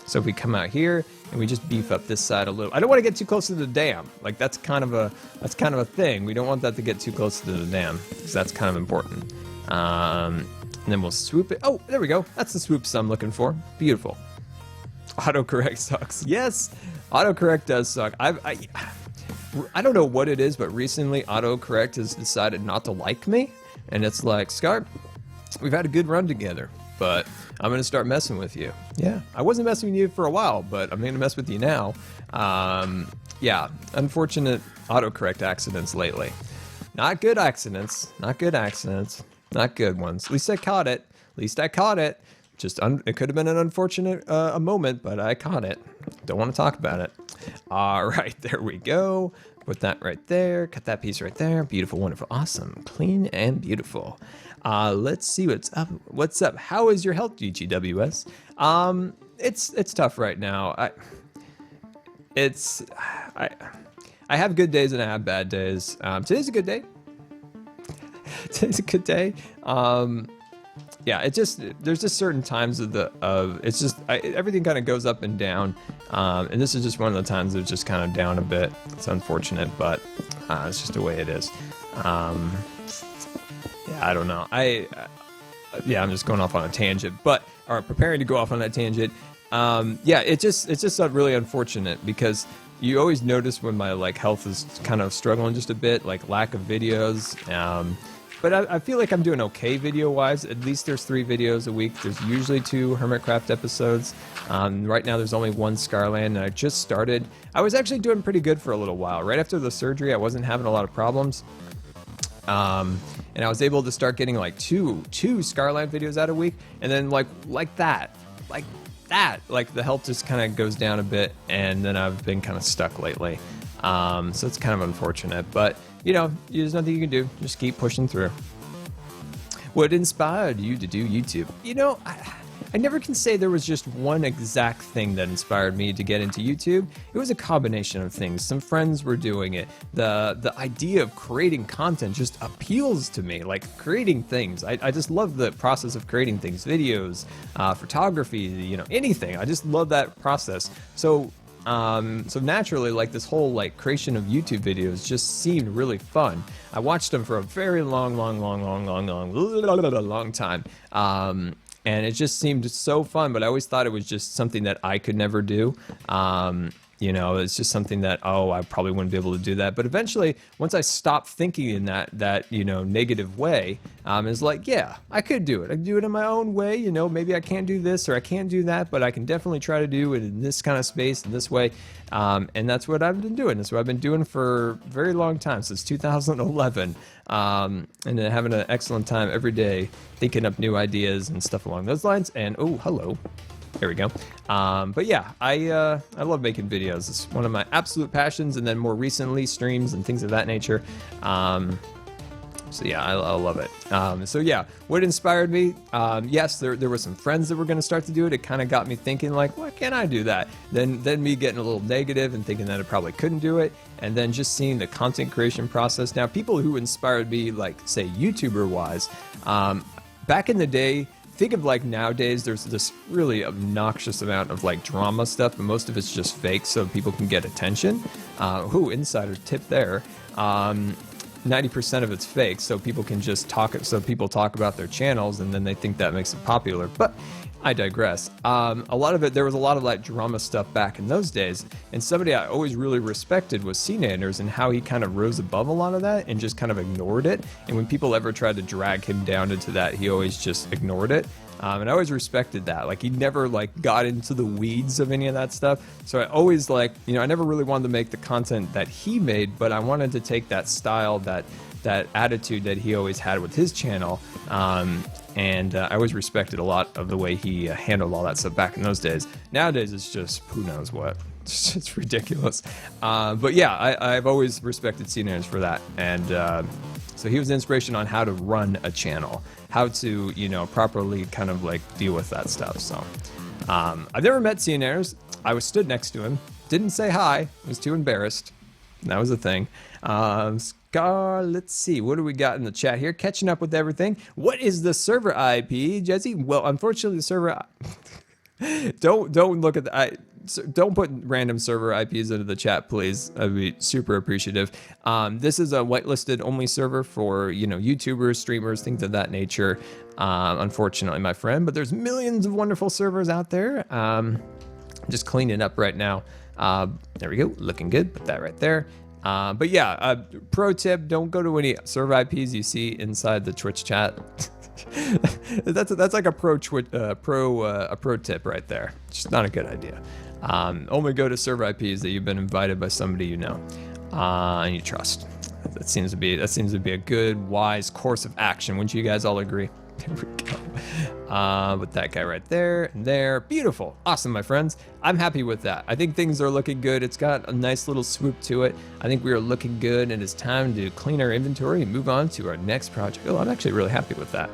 So if we come out here and we just beef up this side a little, I don't want to get too close to the dam. Like that's kind of a thing. We don't want that to get too close to the dam, because that's kind of important. And then we'll swoop it. Oh, there we go. That's the swoops I'm looking for. Beautiful. Autocorrect sucks. Yes, autocorrect does suck. I don't know what it is, but recently autocorrect has decided not to like me, and it's like, Scar, we've had a good run together, but I'm gonna start messing with you. Yeah, I wasn't messing with you for a while, but I'm gonna mess with you now. Yeah, unfortunate autocorrect accidents lately. Not good accidents. Not good accidents. Not good ones. At least I caught it. At least I caught it. Just it could have been an unfortunate a moment, but I caught it. Don't want to talk about it. All right, there we go. Put that right there. Cut that piece right there. Beautiful, wonderful, awesome, clean and beautiful. Let's see what's up. What's up? How is your health, GGWS? It's tough right now. I have good days and I have bad days. Today's a good day. Today's a good day. Yeah, there's just certain times everything kind of goes up and down, and this is just one of the times it's just kind of down a bit. It's unfortunate, but it's just the way it is. Yeah, I don't know. Yeah, I'm just going off on a tangent, or preparing to go off on that tangent. Yeah, it's just really unfortunate because you always notice when my health is kind of struggling just a bit, lack of videos. But I feel like I'm doing okay video-wise. At least there's 3 videos a week. There's usually 2 Hermitcraft episodes. Right now there's only 1 Scarland, and I just started. I was actually doing pretty good for a little while. Right after the surgery, I wasn't having a lot of problems. And I was able to start getting two Scarland videos out a week, and then like that, the health just kind of goes down a bit, and then I've been kind of stuck lately. So it's kind of unfortunate, but there's nothing you can do. Just keep pushing through. What inspired you to do YouTube? I never can say there was just one exact thing that inspired me to get into YouTube. It was a combination of things. Some friends were doing it. The idea of creating content just appeals to me, creating things. I just love the process of creating things, videos, photography, anything. I just love that process. So naturally, this whole creation of YouTube videos just seemed really fun. I watched them for a very long time. And it just seemed so fun, but I always thought it was just something that I could never do. It's just something that, I probably wouldn't be able to do that. But eventually, once I stopped thinking in that negative way, it's yeah, I could do it. I could do it in my own way. Maybe I can't do this or I can't do that, but I can definitely try to do it in this kind of space, in this way. And that's what I've been doing. That's what I've been doing for a very long time, since 2011. And then having an excellent time every day, thinking up new ideas and stuff along those lines. And, hello. There we go. But yeah, I love making videos. It's one of my absolute passions, and then more recently, streams and things of that nature. So yeah, I love it. So yeah, what inspired me? Yes, there were some friends that were going to start to do it. It kind of got me thinking, why can't I do that? Then me getting a little negative and thinking that I probably couldn't do it. And then just seeing the content creation process. Now, people who inspired me, say YouTuber-wise, back in the day, think of nowadays, there's this really obnoxious amount of drama stuff, but most of it's just fake so people can get attention. Insider tip there. 90% of it's fake, so people can just talk. So people talk about their channels, and then they think that makes it popular. But I digress. A lot of it, there was a lot of drama stuff back in those days, and somebody I always really respected was CNanders, and how he kind of rose above a lot of that and just kind of ignored it. And when people ever tried to drag him down into that, he always just ignored it. And I always respected that. He never got into the weeds of any of that stuff. So I always I never really wanted to make the content that he made, but I wanted to take that style, that attitude that he always had with his channel. And I always respected a lot of the way he handled all that stuff back in those days. Nowadays, it's just who knows what. It's ridiculous. But yeah, I've always respected CNanders for that. And so he was an inspiration on how to run a channel, how to, properly kind of deal with that stuff. So I've never met CNanders. I was stood next to him, didn't say hi, was too embarrassed. That was the thing. Scar, let's see, what do we got in the chat here? Catching up with everything. What is the server IP, Jesse? Well, unfortunately, the server. Don't look at the. Don't put random server IPs into the chat, please. I'd be super appreciative. This is a whitelisted only server for YouTubers, streamers, things of that nature. Unfortunately, my friend, but there's millions of wonderful servers out there. Just cleaning up right now. There we go, looking good. Put that right there. But yeah, pro tip: don't go to any server IPs you see inside the Twitch chat. that's like a pro tip right there. Just not a good idea. Only go to server IPs that you've been invited by somebody and you trust. That seems to be a good, wise course of action. Wouldn't you guys all agree? There we go. With that guy right there and there. Beautiful. Awesome, my friends. I'm happy with that. I think things are looking good. It's got a nice little swoop to it. I think we are looking good, and it's time to clean our inventory and move on to our next project. Oh, I'm actually really happy with that.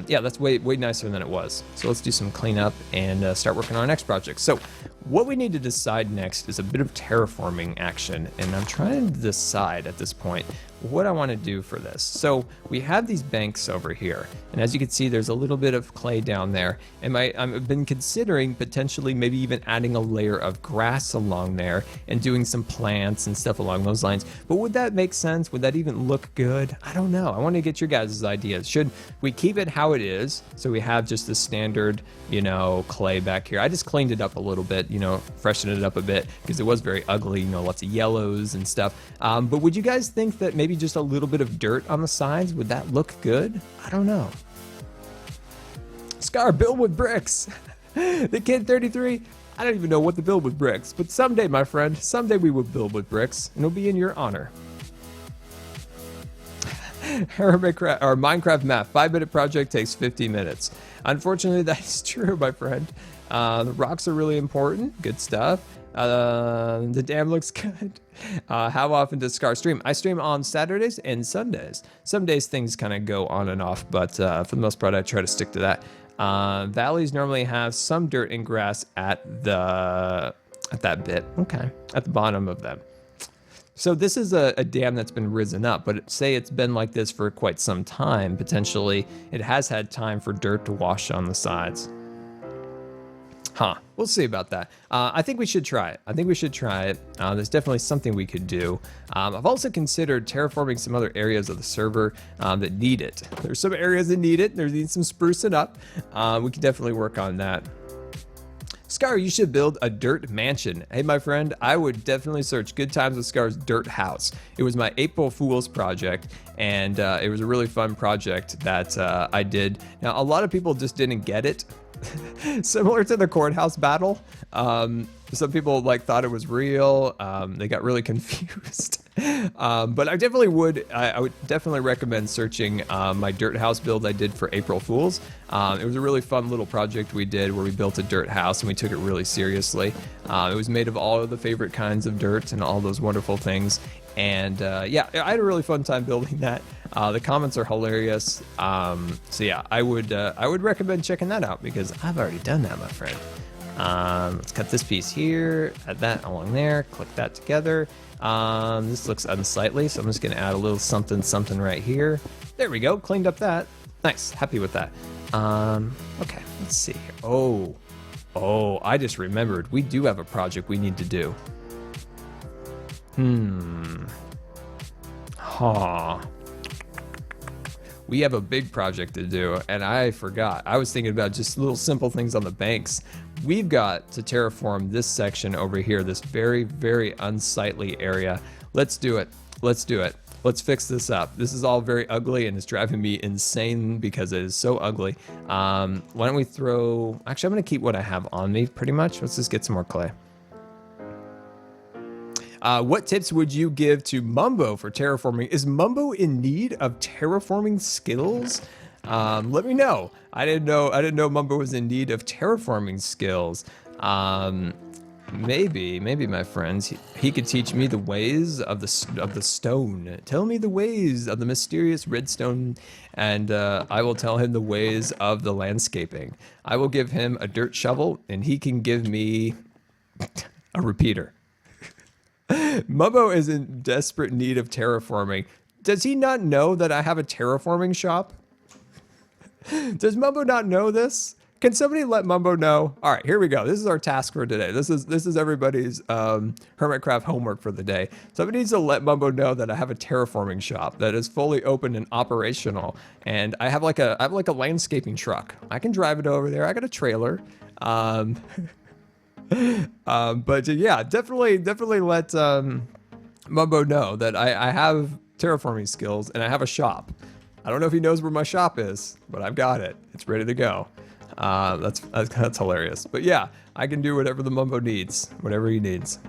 Yeah, that's way nicer than it was. So let's do some cleanup and start working on our next project. So what we need to decide next is a bit of terraforming action, and I'm trying to decide at this point what I want to do for this. So we have these banks over here, and as you can see, there's a little bit of clay down there, and I've been considering potentially maybe even adding a layer of grass along there and doing some plants and stuff along those lines. But would that make sense? Would that even look good? I don't know. I want to get your guys' ideas. Should we keep it how it is, so we have just the standard, you know, clay back here? I just cleaned it up a little bit, you know, freshened it up a bit because it was very ugly, you know, lots of yellows and stuff. But would you guys think that maybe just a little bit of dirt on the sides, would that look good? I don't know. Scar, build with bricks. The kid 33, I don't even know what to build with bricks, but someday, my friend, someday we will build with bricks, and it'll be in your honor. Hermitcraft or Minecraft map, 5-minute project takes 50 minutes. Unfortunately, that is true, my friend. The rocks are really important. Good stuff. The dam looks good. How often does Scar stream? I stream on Saturdays and Sundays. Some days things kind of go on and off, but for the most part, I try to stick to that. Valleys normally have some dirt and grass at that bit. Okay, at the bottom of them. So this is a dam that's been risen up, but say it's been like this for quite some time. Potentially, it has had time for dirt to wash on the sides. Huh, we'll see about that. I think we should try it. There's definitely something we could do. I've also considered terraforming some other areas of the server that need it. There's some areas that need it. There needs some sprucing up. We can definitely work on that. Scar, you should build a dirt mansion. Hey, my friend, I would definitely search Good Times with Scar's dirt house. It was my April Fool's project, and it was a really fun project that I did. Now, a lot of people just didn't get it. Similar to the courthouse battle, some people thought it was real. They got really confused. But I definitely would. I would definitely recommend searching my dirt house build I did for April Fools. It was a really fun little project we did where we built a dirt house and we took it really seriously. It was made of all of the favorite kinds of dirt and all those wonderful things. And yeah, I had a really fun time building that. The comments are hilarious. So yeah, I would recommend checking that out because I've already done that, my friend. Let's cut this piece here, add that along there, click that together. This looks unsightly, so I'm just gonna add a little something right here. There we go, cleaned up that. Nice, happy with that. Okay, let's see here. Oh, I just remembered, we do have a project we need to do. We have a big project to do, and I forgot. I was thinking about just little simple things on the banks. We've got to terraform this section over here, this very, very unsightly area. Let's do it. Let's do it. Let's fix this up. This is all very ugly, and it's driving me insane because it is so ugly. Why don't we throw... Actually, I'm going to keep what I have on me, pretty much. Let's just get some more clay. What tips would you give to Mumbo for terraforming? Is Mumbo in need of terraforming skills? Let me know. I didn't know Mumbo was in need of terraforming skills. Maybe my friends, he could teach me the ways of the stone. Tell me the ways of the mysterious redstone, and I will tell him the ways of the landscaping. I will give him a dirt shovel, and he can give me a repeater. Mumbo is in desperate need of terraforming. Does he not know that I have a terraforming shop? Does Mumbo not know this? Can somebody let Mumbo know? All right, here we go. This is our task for today. This is everybody's Hermitcraft homework for the day. Somebody needs to let Mumbo know that I have a terraforming shop that is fully open and operational, and I have like a landscaping truck. I can drive it over there. I got a trailer. But yeah, definitely let Mumbo know that I have terraforming skills and I have a shop. I don't know if he knows where my shop is, but I've got it. It's ready to go. That's hilarious. But yeah, I can do whatever the Mumbo needs, whatever he needs.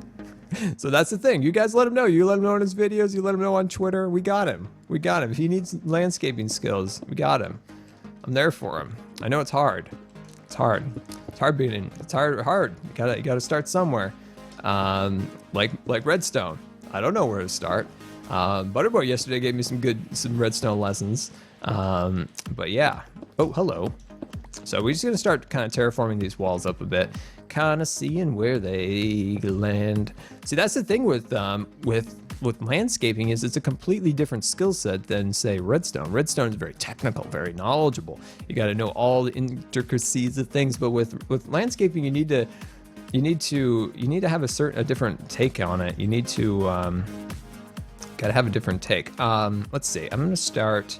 So that's the thing. You guys let him know. You let him know in his videos. You let him know on Twitter. We got him. We got him. If he needs landscaping skills, we got him. I'm there for him. I know it's hard. It's hard. It's hard beating. It's hard. You gotta start somewhere. Like redstone. I don't know where to start. Butterboy yesterday gave me some redstone lessons. But yeah. Oh, hello. So we're just gonna start kind of terraforming these walls up a bit, kind of seeing where they land. See, that's the thing with landscaping is it's a completely different skill set than say redstone. Redstone is very technical, very knowledgeable. You got to know all the intricacies of things. But with landscaping, you need to have a different take on it. You need to gotta have a different take. Let's see. I'm gonna start.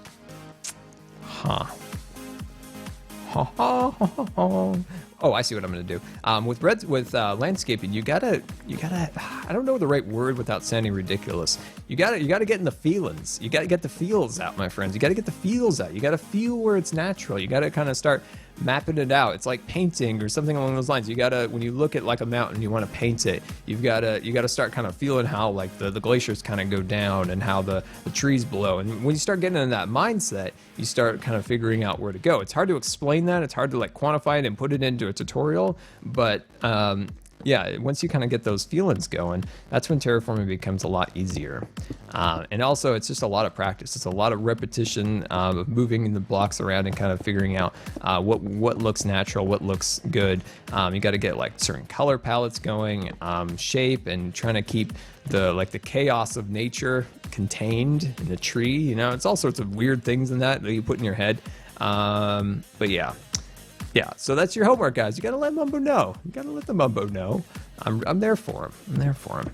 Oh, I see what I'm gonna do. With landscaping, you gotta. I don't know the right word without sounding ridiculous. You gotta get in the feelings. You gotta get the feels out, my friends. You gotta get the feels out. You gotta feel where it's natural. You gotta kind of start mapping it out. It's like painting or something along those lines. You gotta, when you look at like a mountain, you want to paint it. You gotta start kind of feeling how like the glaciers kind of go down and how the trees blow. And when you start getting in that mindset, you start kind of figuring out where to go. It's hard to explain that. It's hard to like quantify it and put it into a tutorial. But yeah, once you kind of get those feelings going, that's when terraforming becomes a lot easier. And also, it's just a lot of practice. It's a lot of repetition of moving the blocks around and kind of figuring out what looks natural, what looks good. You got to get like certain color palettes going, shape, and trying to keep the chaos of nature contained in the tree. You know, it's all sorts of weird things in that you put in your head. But yeah. Yeah, so that's your homework, guys. You gotta let Mumbo know. You gotta let the Mumbo know. I'm there for him. I'm there for him.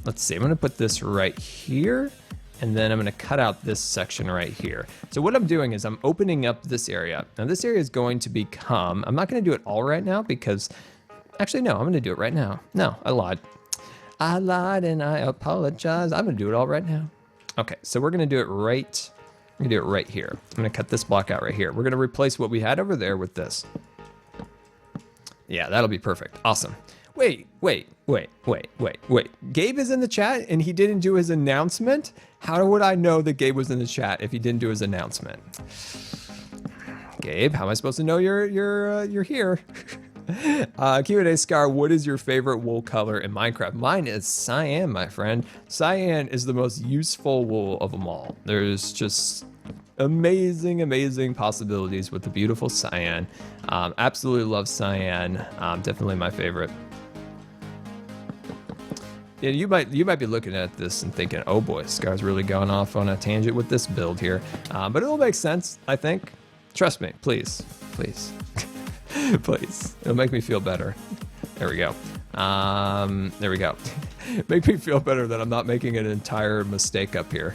Let's see. I'm gonna put this right here, and then I'm gonna cut out this section right here. So what I'm doing is I'm opening up this area. Now this area is going to become. I'm not gonna do it all right now because, actually no, I'm gonna do it right now. No, I lied. I lied and I apologize. I'm gonna do it all right now. Okay, so we're gonna do it right. I'm gonna do it right here. I'm gonna cut this block out right here. We're gonna replace what we had over there with this. Yeah, that'll be perfect. Awesome. Wait. Gabe is in the chat and he didn't do his announcement? How would I know that Gabe was in the chat if he didn't do his announcement? Gabe, how am I supposed to know you're here? Q&A Scar, what is your favorite wool color in Minecraft? Mine is cyan, my friend. Cyan is the most useful wool of them all. There's just amazing possibilities with the beautiful cyan. Absolutely love cyan. Definitely my favorite. Yeah, you might be looking at this and thinking, oh boy, Scar's really gone off on a tangent with this build here. But it'll make sense, I think. Trust me, please. Please, it'll make me feel better. There we go. There we go. Make me feel better that I'm not making an entire mistake up here.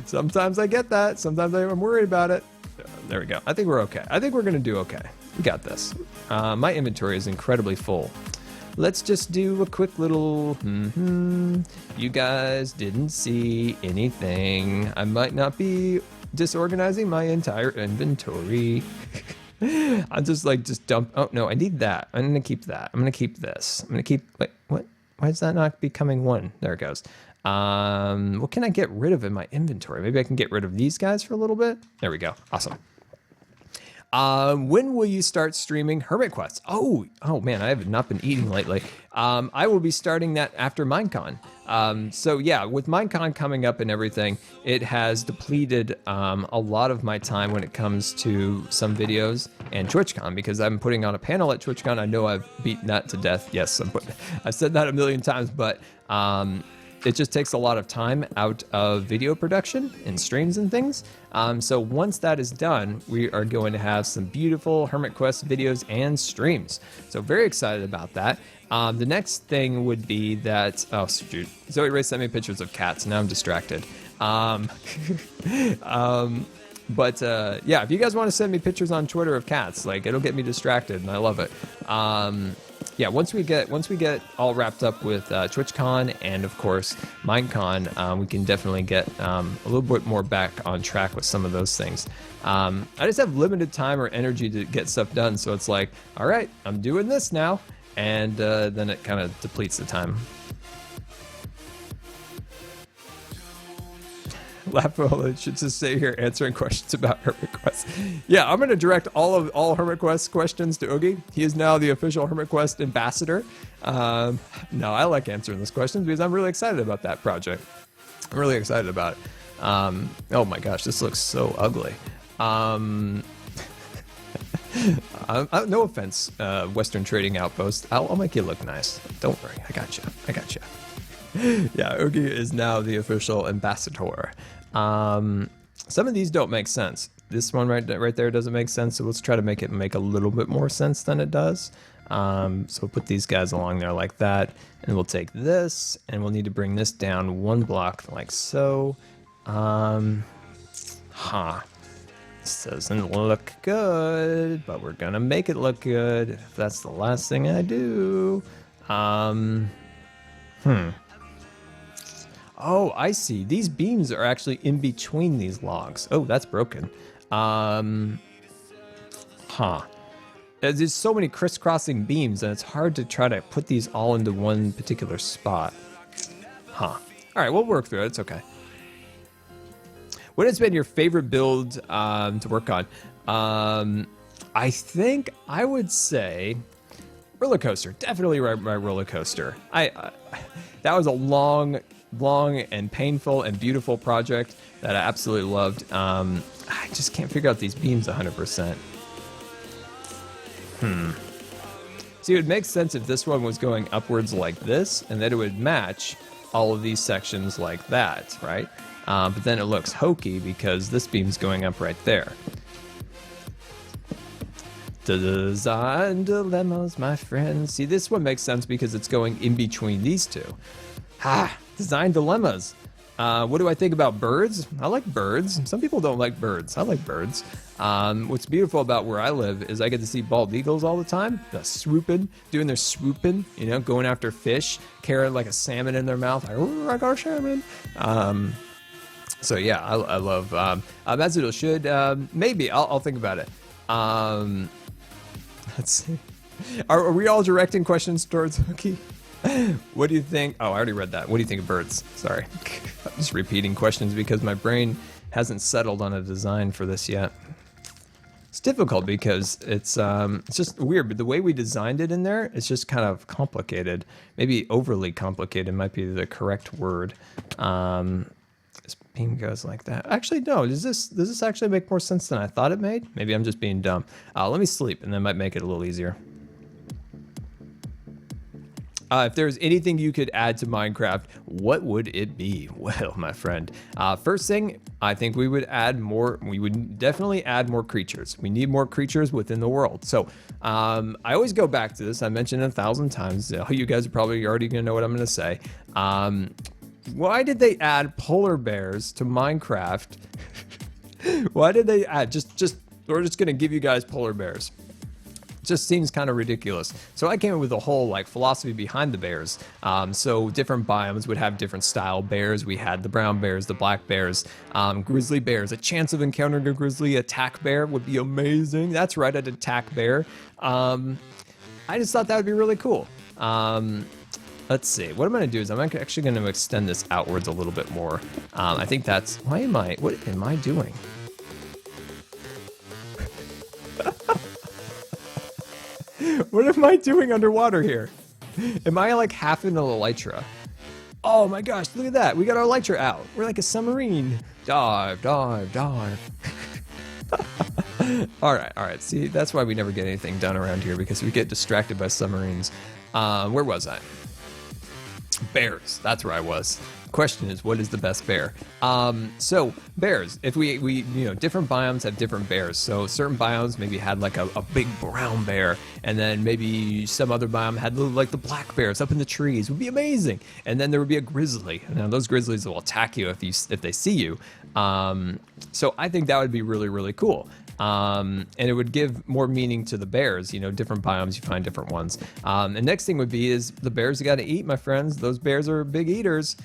Sometimes I get that. Sometimes I'm worried about it. There we go. I think we're okay. I think we're gonna do okay. We got this. My inventory is incredibly full. Let's just do a quick little, You guys didn't see anything. I might not be disorganizing my entire inventory. I'm just dump. Oh no, I need that. I'm gonna keep that. I'm gonna keep this. I'm gonna keep. Wait, what? Why is that not becoming one? There it goes. What can I get rid of in my inventory? Maybe I can get rid of these guys for a little bit. There we go. Awesome. When will you start streaming Hermit Quests? Oh man, I have not been eating lately. I will be starting that after Minecon. So yeah, with Minecon coming up and everything, it has depleted a lot of my time when it comes to some videos and TwitchCon, because I'm putting on a panel at TwitchCon. I know I've beaten that to death. Yes, I've said that a million times, but it just takes a lot of time out of video production and streams and things. So once that is done, we are going to have some beautiful Hermit Quest videos and streams. So very excited about that. The next thing would be that, oh shoot, Zoe Ray sent me pictures of cats. Now I'm distracted. But yeah, if you guys want to send me pictures on Twitter of cats, like it'll get me distracted and I love it. Yeah, once we get all wrapped up with TwitchCon and of course Minecon, we can definitely get a little bit more back on track with some of those things. I just have limited time or energy to get stuff done, so it's like, all right, I'm doing this now. and then it kind of depletes the time. Lapola should just stay here answering questions about Hermit Quest. Yeah, I'm going to direct all Hermit Quest questions to Oogie. He is now the official Hermit Quest ambassador. No, I like answering those questions because I'm really excited about that project. I'm really excited about it. Oh my gosh, this looks so ugly. No offense, Western Trading Outpost. I'll make you look nice. Don't worry, I got you. I got you. Yeah, Oogie is now the official ambassador. Some of these don't make sense. This one right there doesn't make sense, so let's try to make it make a little bit more sense than it does. So we'll put these guys along there like that, and we'll take this, and we'll need to bring this down one block like so. This doesn't look good, but we're gonna make it look good if that's the last thing I do. Oh, I see. These beams are actually in between these logs. Oh, that's broken. There's so many crisscrossing beams, and it's hard to try to put these all into one particular spot. All right, we'll work through it. It's okay. What has been your favorite build to work on? I think I would say roller coaster. Definitely my roller coaster. That was a long and painful and beautiful project that I absolutely loved. I just can't figure out these beams 100%. See, it would make sense if this one was going upwards like this, and then it would match all of these sections like that, right? But then it looks hokey because this beam's going up right there. Design dilemmas, my friends. See, this one makes sense because it's going in between these two. Design dilemmas. What do I think about birds? I like birds. Some people don't like birds. I like birds. What's beautiful about where I live is I get to see bald eagles all the time. They're swooping, doing their swooping, you know, going after fish, carrying like a salmon in their mouth. I got a salmon. So yeah, I love, as it should, maybe, I'll think about it. Let's see. Are we all directing questions towards Hookie? What do you think? Oh, I already read that. What do you think of birds? Sorry. I'm just repeating questions because my brain hasn't settled on a design for this yet. It's difficult because it's just weird, but the way we designed it in there, it's just kind of complicated. Maybe overly complicated might be the correct word. This beam goes like that. Actually, no. Does this actually make more sense than I thought it made? Maybe I'm just being dumb. Let me sleep, and that might make it a little easier. If there's anything you could add to Minecraft, what would it be? Well, my friend, first thing, I think we would add more. We would definitely add more creatures. We need more creatures within the world. So I always go back to this. I mentioned it 1,000 times. You guys are probably already gonna know what I'm gonna say. Why did they add polar bears to Minecraft? Why did they add we're just gonna give you guys polar bears? Just seems kind of ridiculous. So I came up with a whole like philosophy behind the bears. So different biomes would have different style bears. We had the brown bears, the black bears, grizzly bears. A chance of encountering a grizzly attack bear would be amazing. That's right, an attack bear. I just thought that would be really cool. Let's see. What I'm going to do is I'm actually going to extend this outwards a little bit more. I think that's... what am I doing? What am I doing underwater here? Am I like half in an elytra? Oh my gosh, look at that. We got our elytra out. We're like a submarine. Dive, dive, dive. All right. See, that's why we never get anything done around here, because we get distracted by submarines. Where was I? Bears. That's where I was. Question is, what is the best bear? So bears, if we different biomes have different bears. So certain biomes maybe had like a big brown bear, and then maybe some other biome had like the black bears up in the trees. It would be amazing. And then there would be a grizzly. Now those grizzlies will attack you if they see you. So I think that would be really, really cool. And it would give more meaning to the bears. Different biomes, you find different ones. The next thing would be is the bears got to eat, my friends. Those bears are big eaters.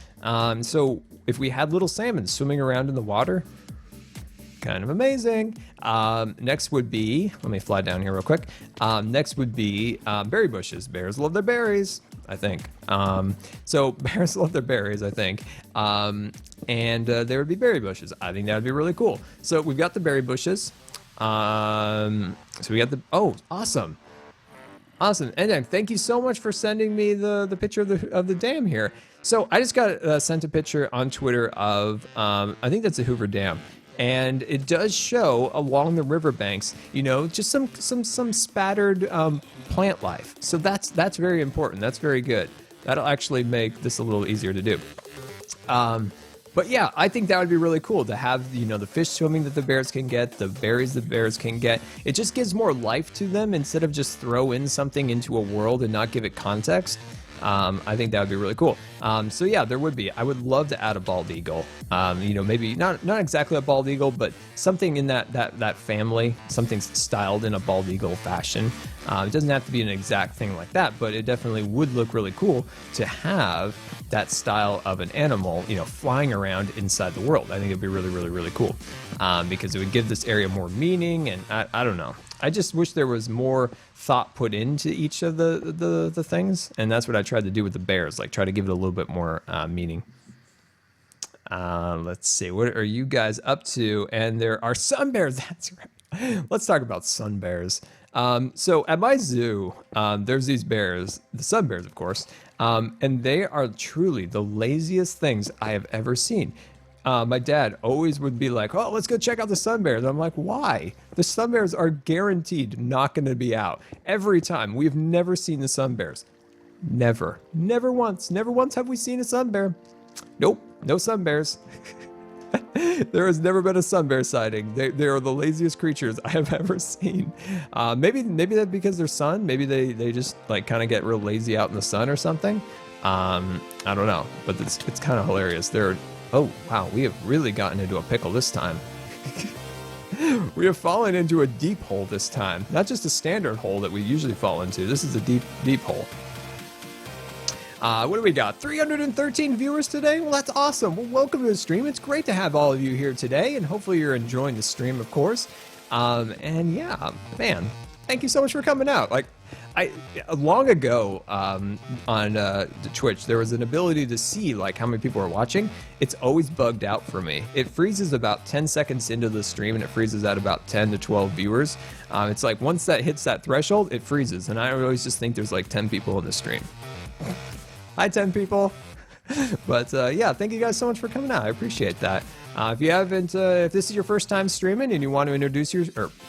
So if we had little salmon swimming around in the water, kind of amazing. Next would be, let me fly down here real quick. Next would be berry bushes. Bears love their berries, I think. So bears love their berries, I think. And there would be berry bushes. I think that would be really cool. So we've got the berry bushes. So we got the, oh, awesome. Awesome. And then thank you so much for sending me the picture of the dam here. So I just got sent a picture on Twitter of, I think that's the Hoover Dam. And it does show along the riverbanks, you know, just some spattered plant life. So that's very important. That's very good. That'll actually make this a little easier to do. But yeah, I think that would be really cool to have, you know, the fish swimming that the bears can get, the berries the bears can get. It just gives more life to them instead of just throw in something into a world and not give it context. I think that would be really cool. So yeah, there would be. I would love to add a bald eagle. You know, maybe not exactly a bald eagle, but something in that family, something styled in a bald eagle fashion. It doesn't have to be an exact thing like that, but it definitely would look really cool to have that style of an animal, you know, flying around inside the world. I think it'd be really, really, really cool because it would give this area more meaning. And I don't know. I just wish there was more thought put into each of the things, and that's what I tried to do with the bears, like try to give it a little bit more meaning. Let's see, what are you guys up to? And there are sun bears. That's right. Let's talk about sun bears. So at my zoo, there's these bears, the sun bears, of course, and they are truly the laziest things I have ever seen. My dad always would be like, oh, let's go check out the sun bears. I'm like, why? The sun bears are guaranteed not going to be out. Every time. We've never seen the sun bears. Never. Never once. Never once have we seen a sun bear. Nope. No sun bears. There has never been a sun bear sighting. They are the laziest creatures I have ever seen. Maybe that's because they're sun. Maybe they just like kind of get real lazy out in the sun or something. I don't know. But it's kind of hilarious. Oh, wow, we have really gotten into a pickle this time. We have fallen into a deep hole this time. Not just a standard hole that we usually fall into. This is a deep, deep hole. What do we got? 313 viewers today? Well, that's awesome. Well, welcome to the stream. It's great to have all of you here today, and hopefully you're enjoying the stream, of course. And yeah, man, thank you so much for coming out. Like, long ago on Twitch, there was an ability to see like how many people are watching. It's always bugged out for me. It freezes about 10 seconds into the stream, and it freezes at about 10 to 12 viewers. It's like once that hits that threshold, it freezes, and I always just think there's like 10 people in the stream. Hi, 10 people. But yeah, thank you guys so much for coming out. I appreciate that. If you haven't, if this is your first time streaming and you want to introduce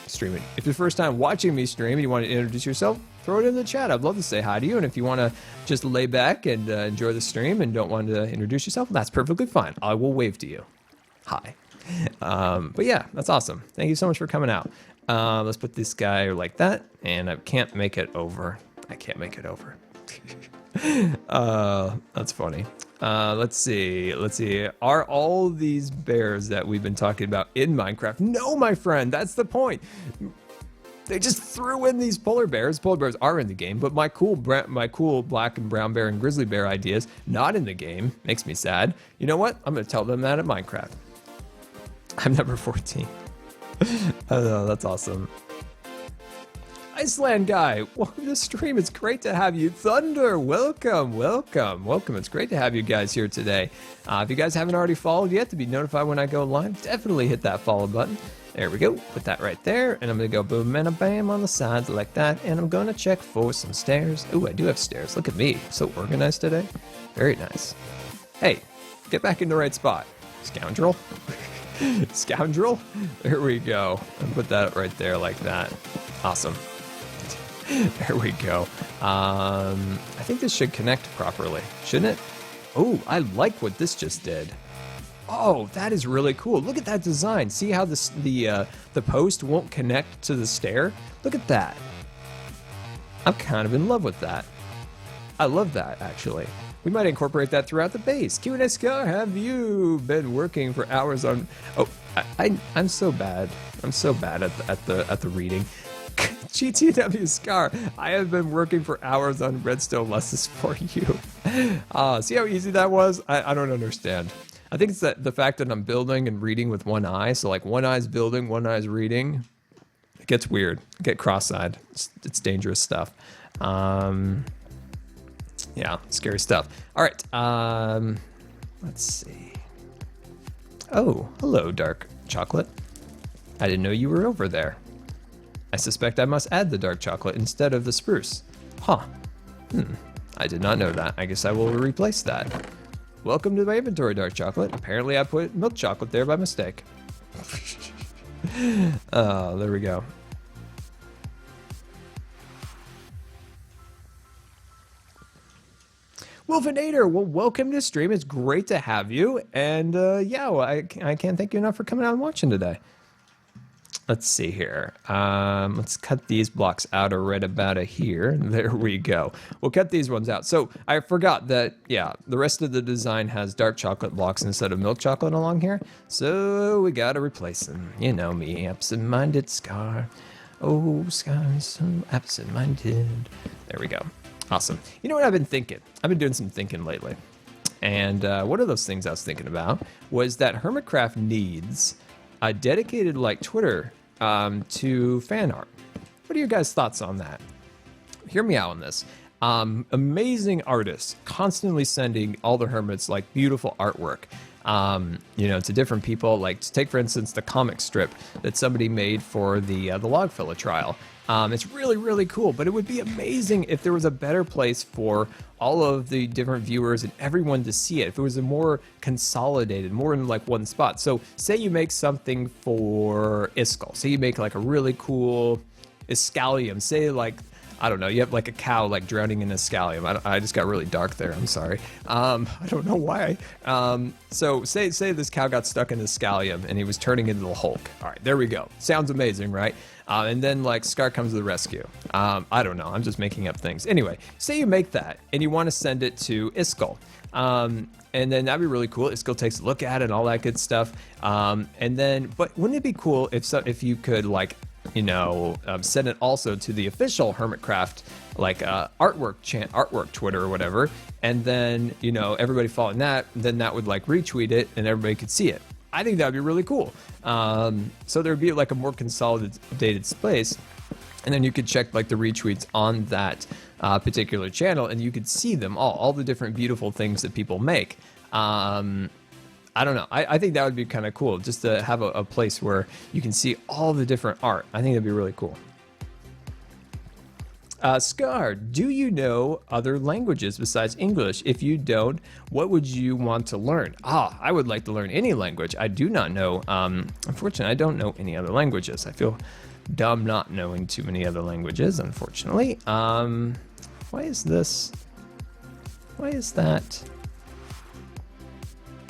streaming, if it's your first time watching me stream and you want to introduce yourself, throw it in the chat. I'd love to say hi to you. And if you want to just lay back and enjoy the stream and don't want to introduce yourself, that's perfectly fine. I will wave to you. Hi. But yeah, that's awesome. Thank you so much for coming out. Let's put this guy like that, and I can't make it over. I can't make it over. That's funny. Let's see. Are all these bears that we've been talking about in Minecraft? No, my friend, that's the point. They just threw in these polar bears. Polar bears are in the game, but my cool black and brown bear and grizzly bear ideas, not in the game. Makes me sad. You know what? I'm going to tell them that at Minecraft. I'm number 14. Oh, that's awesome. Iceland guy, welcome to the stream. It's great to have you. Thunder, welcome. It's great to have you guys here today. If you guys haven't already followed yet to be notified when I go live, definitely hit that follow button. There we go. Put that right there, and I'm gonna go boom and a bam on the sides like that, and I'm gonna check for some stairs. Ooh, I do have stairs. Look at me, so organized today. Very nice. Hey, get back in the right spot, scoundrel. Scoundrel. There we go. And put that right there like that. Awesome. There we go. I think this should connect properly, shouldn't it? Oh, I like what this just did. Oh, that is really cool. Look at that design. See how the post won't connect to the stair? Look at that. I'm kind of in love with that. I love that, actually. We might incorporate that throughout the base. Q&SCar, have you been working for hours on... Oh, I'm so bad. I'm so bad at the reading. GTW Scar, I have been working for hours on redstone lessons for you. See how easy that was? I don't understand. I think it's that the fact that I'm building and reading with one eye. So like one eye's building, one eye's reading. It gets weird. I get cross-eyed. It's dangerous stuff. Yeah, scary stuff. All right. Let's see. Oh, hello, dark chocolate. I didn't know you were over there. I suspect I must add the dark chocolate instead of the spruce. Huh. I did not know that. I guess I will replace that. Welcome to my inventory, dark chocolate. Apparently I put milk chocolate there by mistake. Oh, there we go. Wolfinator, well, welcome to the stream. It's great to have you. And yeah, well, I can't thank you enough for coming out and watching today. Let's see here. Let's cut these blocks out right about here. There we go. We'll cut these ones out. So I forgot that, yeah, the rest of the design has dark chocolate blocks instead of milk chocolate along here. So we got to replace them. You know me, absent-minded Scar. Oh, Scar is so absent-minded. There we go. Awesome. You know what I've been thinking? I've been doing some thinking lately. And one of those things I was thinking about was that Hermitcraft needs a dedicated like Twitter to fan art. What are your guys' thoughts on that? Hear me out on this. Amazing artists constantly sending all the hermits like beautiful artwork. You know, to different people. Like, take for instance the comic strip that somebody made for the Logfella trial. It's really, really cool, but it would be amazing if there was a better place for all of the different viewers and everyone to see it. If it was a more consolidated, more in like one spot. So say you make something for Iskall. Say you make like a really cool Iskalium. Say like, I don't know, you have like a cow like drowning in a scallium. I just got really dark there, I'm sorry. I don't know why. So say this cow got stuck in the scallium and he was turning into the Hulk. All right, there we go. Sounds amazing, right? And then like Scar comes to the rescue. I don't know, I'm just making up things. Anyway, say you make that and you want to send it to Iskall. And then that'd be really cool. Iskall takes a look at it and all that good stuff. And then, but wouldn't it be cool if you could like, you know, send it also to the official Hermitcraft like artwork Twitter or whatever, and then, you know, everybody following that, then that would like retweet it and everybody could see it. I think that'd be really cool. So there'd be like a more consolidated space, and then you could check like the retweets on that particular channel, and you could see them all the different beautiful things that people make. I don't know. I think that would be kind of cool, just to have a place where you can see all the different art. I think that'd be really cool. Scar, do you know other languages besides English? If you don't, what would you want to learn? I would like to learn any language. I do not know. Unfortunately, I don't know any other languages. I feel dumb not knowing too many other languages, unfortunately. Why is this? Why is that?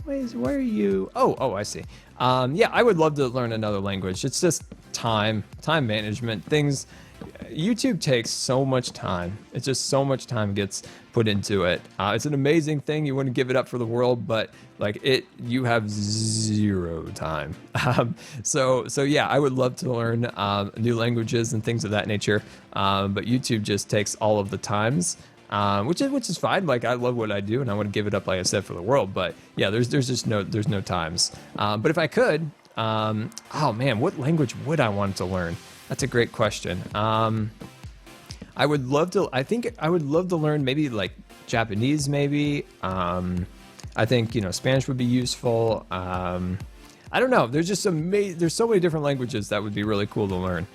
Why are you? Oh, I see. Yeah, I would love to learn another language. It's just time management, things. YouTube takes so much time. It's just so much time gets put into it. It's an amazing thing. You wouldn't give it up for the world, but like you have zero time. So yeah, I would love to learn new languages and things of that nature. But YouTube just takes all of the times. Which is fine. Like, I love what I do and I want to give it up, like I said, for the world. But yeah, there's just no times. But if I could, oh man, what language would I want to learn? That's a great question. I would love to. I think I would love to learn maybe like Japanese. Maybe. I think, you know, Spanish would be useful. I don't know. There's just there's so many different languages that would be really cool to learn.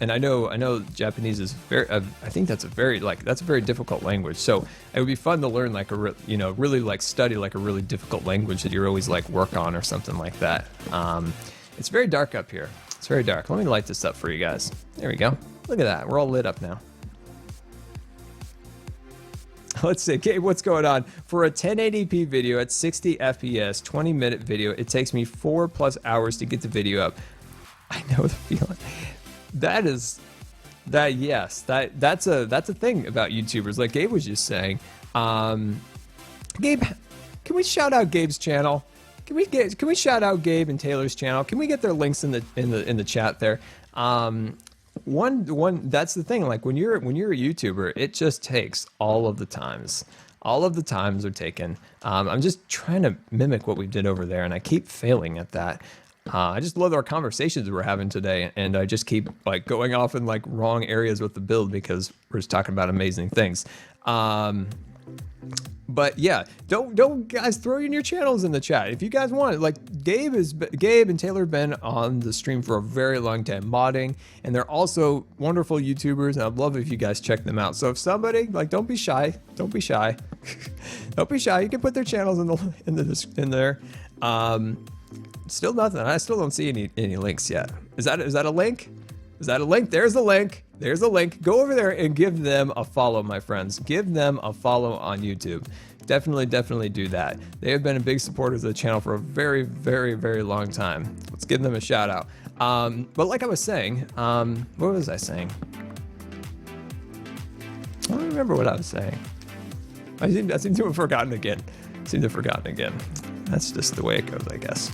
And I know Japanese is very. I think that's a very difficult language. So it would be fun to learn like really like study like a really difficult language that you're always like work on or something like that. It's very dark up here. It's very dark. Let me light this up for you guys. There we go. Look at that. We're all lit up now. Let's see. Gabe, what's going on? For a 1080p video at 60 FPS, 20-minute video, it takes me 4+ hours to get the video up. I know the feeling. Yes, that's a thing about YouTubers, like Gabe was just saying. Gabe, can we shout out Gabe's channel? Can we shout out Gabe and Taylor's channel? Can we get their links in the chat there? One that's the thing. Like when you're a YouTuber, it just takes all of the times. All of the times are taken. I'm just trying to mimic what we did over there, and I keep failing at that. I just love our conversations we're having today, and I just keep like going off in like wrong areas with the build because we're just talking about amazing things. But yeah, don't guys throw in your channels in the chat if you guys want it. Like Gabe and Taylor have been on the stream for a very long time modding, and they're also wonderful YouTubers, and I'd love if you guys check them out. So if somebody like, don't be shy, don't be shy, don't be shy. You can put their channels in there. Still nothing. I still don't see any links yet. Is that a link? Is that a link? There's a link. There's a link. Go over there and give them a follow, my friends. Give them a follow on YouTube. Definitely do that. They have been a big supporters of the channel for a very, very, very long time. Let's give them a shout out. But like I was saying, what was I saying? I don't remember what I was saying. I seem to have forgotten again. That's just the way it goes, I guess.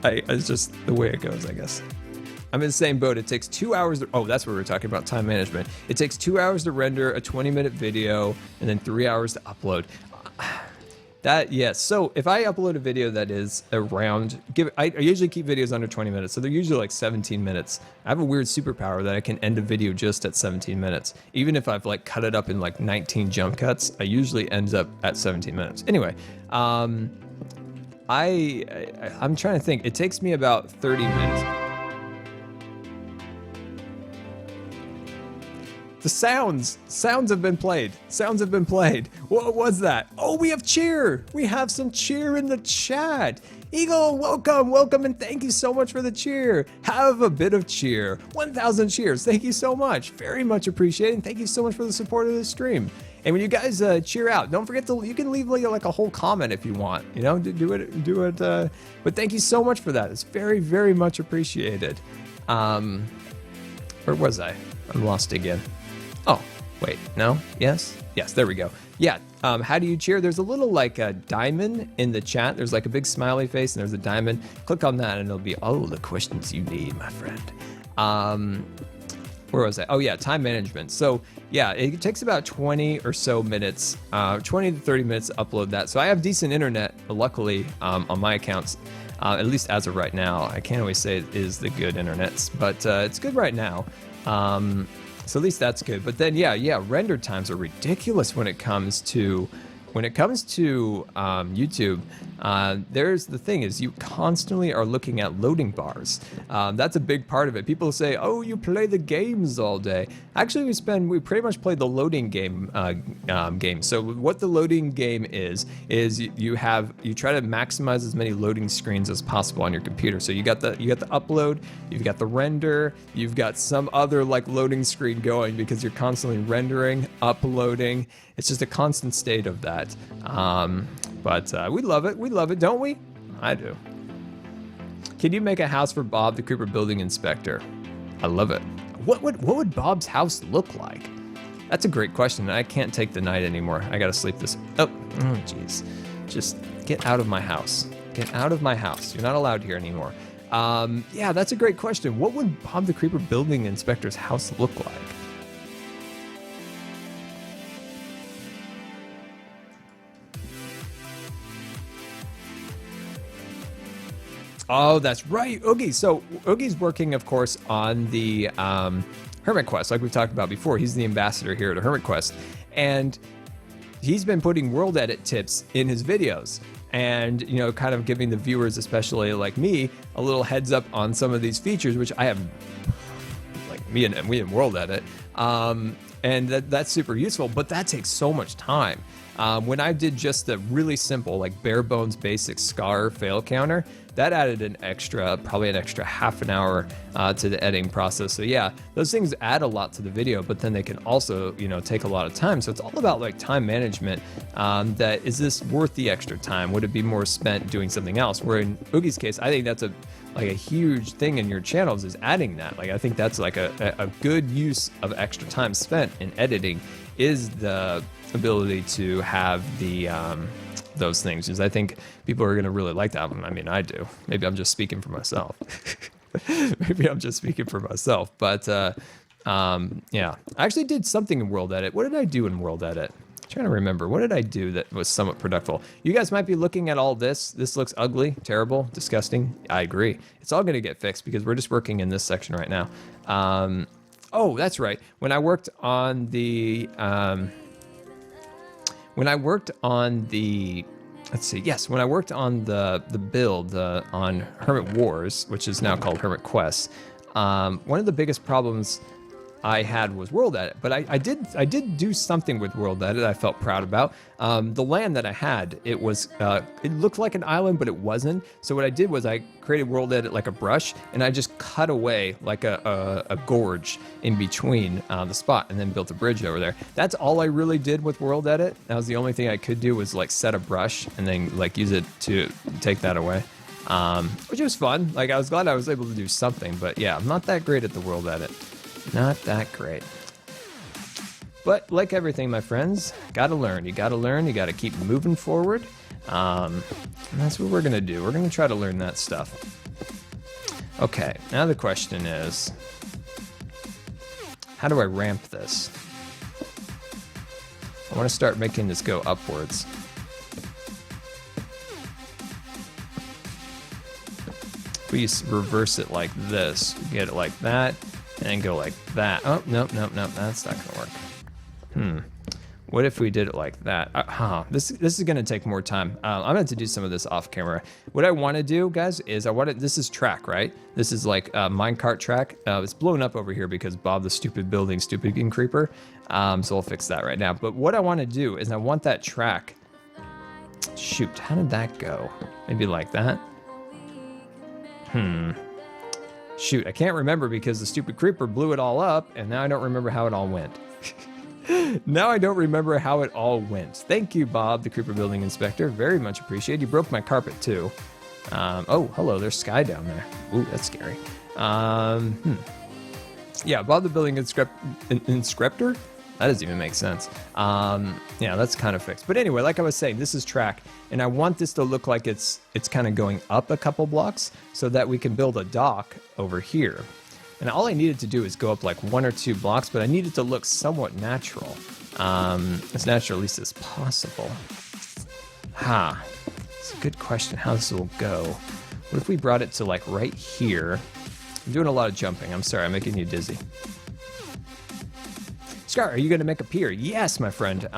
It's just the way it goes, I guess. I'm in the same boat. It takes 2 hours. Oh, that's what we were talking about, time management. It takes 2 hours to render a 20-minute video and then 3 hours to upload. Yes. So if I upload a video that is around, I usually keep videos under 20 minutes. So they're usually like 17 minutes. I have a weird superpower that I can end a video just at 17 minutes. Even if I've like cut it up in like 19 jump cuts, I usually ends up at 17 minutes. Anyway, I'm trying to think. It takes me about 30 minutes. The sounds have been played. What was that? Oh, we have cheer. We have some cheer in the chat. Eagle, welcome, and thank you so much for the cheer. Have a bit of cheer. 1,000 cheers. Thank you so much. Very much appreciated. And thank you so much for the support of the stream. And when you guys cheer out, don't forget you can leave like a whole comment if you want. You know, do it. But thank you so much for that. It's very, very much appreciated. Where was I? I'm lost again. Oh, wait, no? Yes, there we go. Yeah, how do you cheer? There's a little like a diamond in the chat. There's like a big smiley face and there's a diamond. Click on that and it'll be all the questions you need, my friend. Where was I? Oh yeah, time management. So yeah, it takes about 20 or so minutes, 20 to 30 minutes to upload that. So I have decent internet, luckily, on my accounts, at least as of right now. I can't always say it is the good internets, but it's good right now. So at least that's good. But then, yeah, render times are ridiculous when it comes to YouTube. There's the thing is you constantly are looking at loading bars. That's a big part of it. People say, oh, you play the games all day. Actually, we pretty much play the loading game. So what the loading game is you try to maximize as many loading screens as possible on your computer. So you got the upload, you've got the render, you've got some other like loading screen going because you're constantly rendering, uploading. It's just a constant state of that. But we love it, don't we? I do. Can you make a house for Bob the Creeper Building Inspector? I love it. What would Bob's house look like? That's a great question. I can't take the night anymore. I gotta sleep this. Oh, jeez. Just get out of my house. Get out of my house. You're not allowed here anymore. Yeah, that's a great question. What would Bob the Creeper Building Inspector's house look like? Oh, that's right, Oogie. So Oogie's working, of course, on the Hermit Quest, like we talked about before. He's the ambassador here at Hermit Quest, and he's been putting world edit tips in his videos, and kind of giving the viewers, especially like me, a little heads up on some of these features, which I have, like we in world edit, and that's super useful. But that takes so much time. When I did just the really simple, like bare bones basic Scar fail counter, that added probably an extra half an hour to the editing process. So yeah, those things add a lot to the video, but then they can also, take a lot of time. So it's all about like time management. That is this worth the extra time? Would it be more spent doing something else? Where in Oogie's case, I think that's a huge thing in your channels is adding that. Like I think that's like a good use of extra time spent in editing is the ability to have the those things, because I think people are going to really like that one. I mean, I do. Maybe I'm just speaking for myself. But yeah, I actually did something in World Edit. What did I do in World Edit? I'm Trying to remember, what did I do that was somewhat productive? You guys might be looking at all this. This looks ugly, terrible, disgusting. I agree. It's all going to get fixed because we're just working in this section right now. Oh, that's right. When I worked on the, let's see, yes, when I worked on the build on Hermit Wars, which is now called Hermit Quests, one of the biggest problems I had was world edit, but I did do something with world edit I felt proud about. The land that I had, it looked like an island, but it wasn't. So what I did was I created world edit like a brush, and I just cut away like a gorge in between the spot, and then built a bridge over there. That's all I really did with world edit. That was the only thing I could do, was like set a brush and then like use it to take that away. Which was fun. Like, I was glad I was able to do something, but yeah, I'm not that great at the world edit. Not that great. But like everything, my friends, gotta learn. You gotta learn, you gotta keep moving forward. And that's what we're gonna do. We're gonna try to learn that stuff. Okay, now the question is, how do I ramp this? I wanna start making this go upwards. If we reverse it like this, get it like that, and then go like that. Oh, nope, that's not gonna work. What if we did it like that? This is gonna take more time. I'm going to do some of this off camera. What I wanna do, guys, is this is track, right? This is like a minecart track. It's blown up over here because Bob the stupid building, stupid king creeper. So I'll fix that right now. But what I wanna do is I want that track. Shoot, how did that go? Maybe like that? Shoot, I can't remember because the stupid creeper blew it all up, and now I don't remember how it all went. Now I don't remember how it all went. Thank you, Bob, the creeper building inspector. Very much appreciated. You broke my carpet, too. Oh, hello, there's Sky down there. Ooh, that's scary. Yeah, Bob the building inspector? That doesn't even make sense. Yeah, that's kind of fixed. But anyway, like I was saying, this is track, and I want this to look like it's kind of going up a couple blocks so that we can build a dock over here. And all I needed to do is go up like 1 or 2 blocks, but I needed to look somewhat natural. As natural, at least, as possible. It's a good question how this will go. What if we brought it to like right here? I'm doing a lot of jumping. I'm sorry, I'm making you dizzy. Scar, are you going to make a pier? Yes, my friend.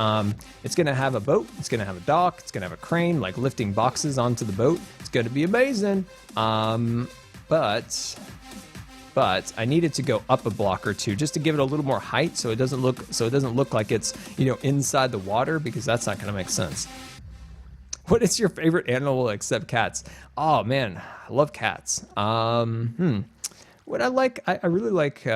It's going to have a boat. It's going to have a dock. It's going to have a crane, like lifting boxes onto the boat. It's going to be amazing. But I needed to go up a block or two just to give it a little more height, so it doesn't look like it's, inside the water, because that's not going to make sense. What is your favorite animal except cats? Oh man, I love cats. What I like, I really like.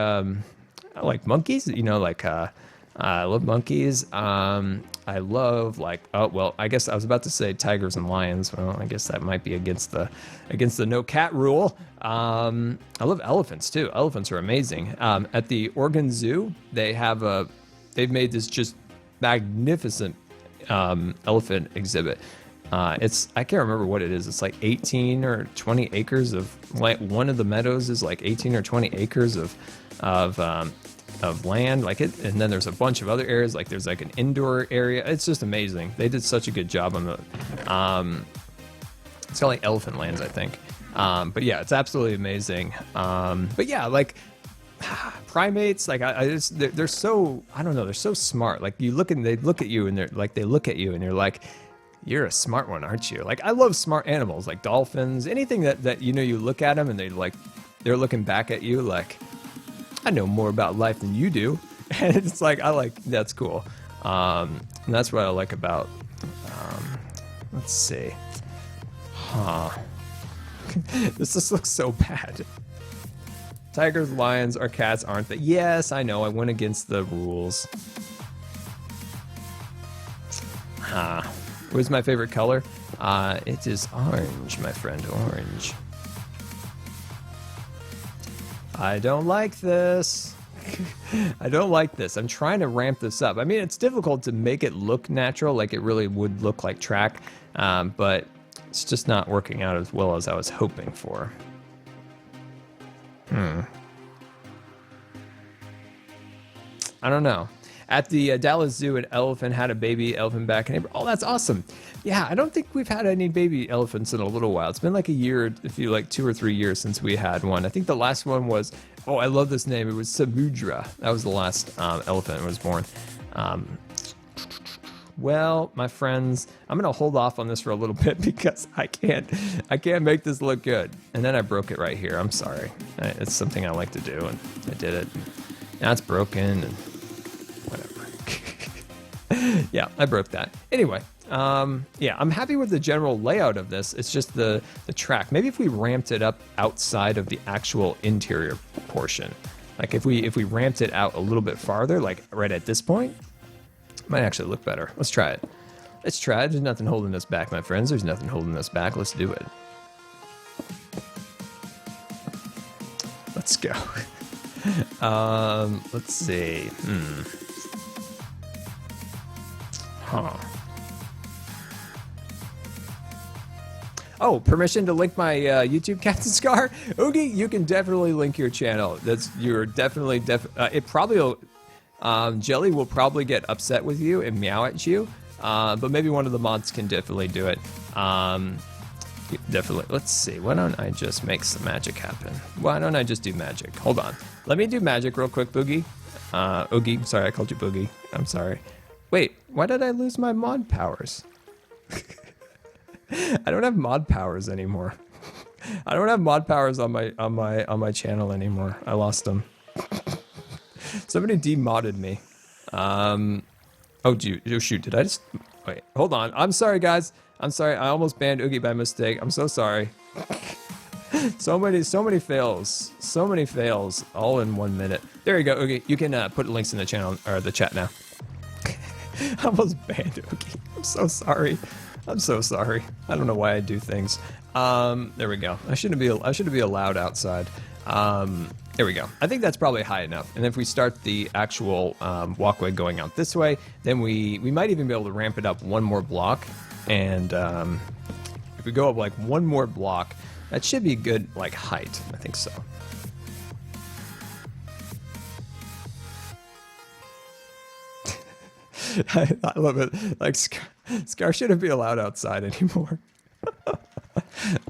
I like monkeys, I love monkeys. I love I guess I was about to say tigers and lions. Well, I guess that might be against the no cat rule. I love elephants too. Elephants are amazing. At the Oregon Zoo, they've made this just magnificent elephant exhibit. I can't remember what it is. It's like 18 or 20 acres of, like, one of the meadows is like 18 or 20 acres of land, and then there's a bunch of other areas, like there's like an indoor area. It's just amazing. They did such a good job on the, it's called like Elephant Lands, I think. But yeah, it's absolutely amazing. But yeah, like primates, like they're so, I don't know, they're so smart. Like they look at you and you're like, you're a smart one, aren't you? Like, I love smart animals, like dolphins, anything that you look at them and they're looking back at you like, I know more about life than you do. And it's like, that's cool. And that's what I like about, let's see. This just looks so bad. Tigers, lions, or cats aren't they? Yes, I know, I went against the rules. What's my favorite color? It is orange, my friend, orange. I don't like this. I don't like this. I'm trying to ramp this up. I mean, it's difficult to make it look natural, like it really would look like track, but it's just not working out as well as I was hoping for. I don't know. At the Dallas Zoo, an elephant had a baby elephant back in April. Oh, that's awesome. Yeah, I don't think we've had any baby elephants in a little while. It's been like a year, if you like 2 or 3 years since we had one. I think the last one was, oh, I love this name. It was Samudra. That was the last elephant that was born. Well, my friends, I'm gonna hold off on this for a little bit because I can't make this look good. And then I broke it right here. I'm sorry. It's something I like to do, and I did it. Now it's broken, and whatever. Yeah, I broke that. Anyway, yeah, I'm happy with the general layout of this. It's just the track. Maybe if we ramped it up outside of the actual interior portion, like if we ramped it out a little bit farther, like right at this point. Might actually look better. Let's try it. Let's try it. There's nothing holding us back, my friends. There's nothing holding us back. Let's do it. Let's go. Let's see. Huh. Oh, permission to link my YouTube, Captain Scar? Oogie, you can definitely link your channel. You're definitely it probably will. Jelly will probably get upset with you and meow at you, but maybe one of the mods can definitely do it. Definitely. Let's see. Why don't I just make some magic happen? Why don't I just do magic? Hold on. Let me do magic real quick, Boogie. Oogie. Sorry, I called you Boogie. I'm sorry. Wait, why did I lose my mod powers? I don't have mod powers anymore. I don't have mod powers on my channel anymore. I lost them. Somebody demodded me. Oh shoot, did I just... Wait, hold on. I'm sorry, guys. I'm sorry. I almost banned Oogie by mistake. I'm so sorry. so many fails. So many fails all in 1 minute. There you go, Oogie. You can put links in the channel, or the chat now. I almost banned Oogie. I'm so sorry. I'm so sorry. I don't know why I do things. There we go. I shouldn't be allowed outside. There we go. I think that's probably high enough. And if we start the actual walkway going out this way, then we might even be able to ramp it up one more block. And if we go up like one more block, that should be good like height. I think so. I love it. Like Scar shouldn't be allowed outside anymore.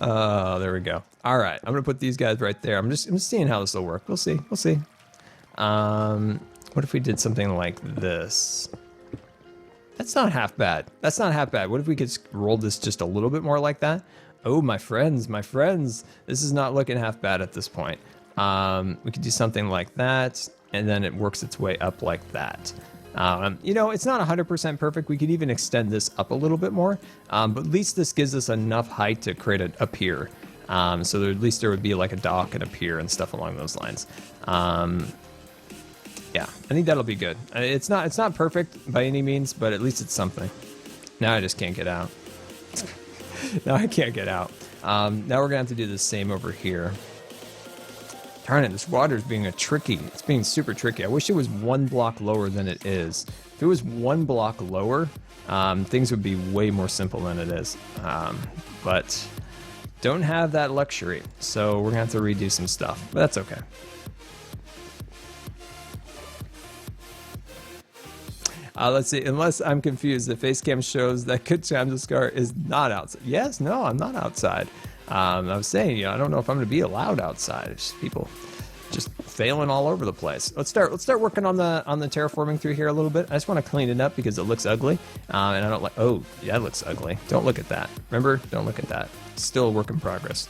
Oh, there we go. All right, I'm gonna put these guys right there. I'm just seeing how this will work. We'll see. We'll see. What if we did something like this? That's not half bad. That's not half bad. What if we could roll this just a little bit more like that? Oh, my friends, this is not looking half bad at this point. We could do something like that, and then it works its way up like that. You know, it's not 100% perfect. We could even extend this up a little bit more, but at least this gives us enough height to create a pier. So there, at least there would be like a dock and a pier and stuff along those lines. Yeah, I think that'll be good. It's not perfect by any means, but at least it's something. Now I just can't get out. Now I can't get out. Now we're gonna have to do the same over here. Darn it, this water's being it's being super tricky. I wish it was 1 block lower than it is. If it was 1 block lower, things would be way more simple than it is. But don't have that luxury, so we're gonna have to redo some stuff, but that's okay. Let's see, unless I'm confused, the face cam shows that GoodTimesWithScar is not outside. Yes, no, I'm not outside. I was saying, you know, I don't know if I'm going to be allowed outside. It's just people just failing all over the place. Let's start working on the terraforming through here a little bit. I just want to clean it up because it looks ugly, and I don't like. Oh, yeah, it looks ugly. Don't look at that. Remember, don't look at that. It's still a work in progress.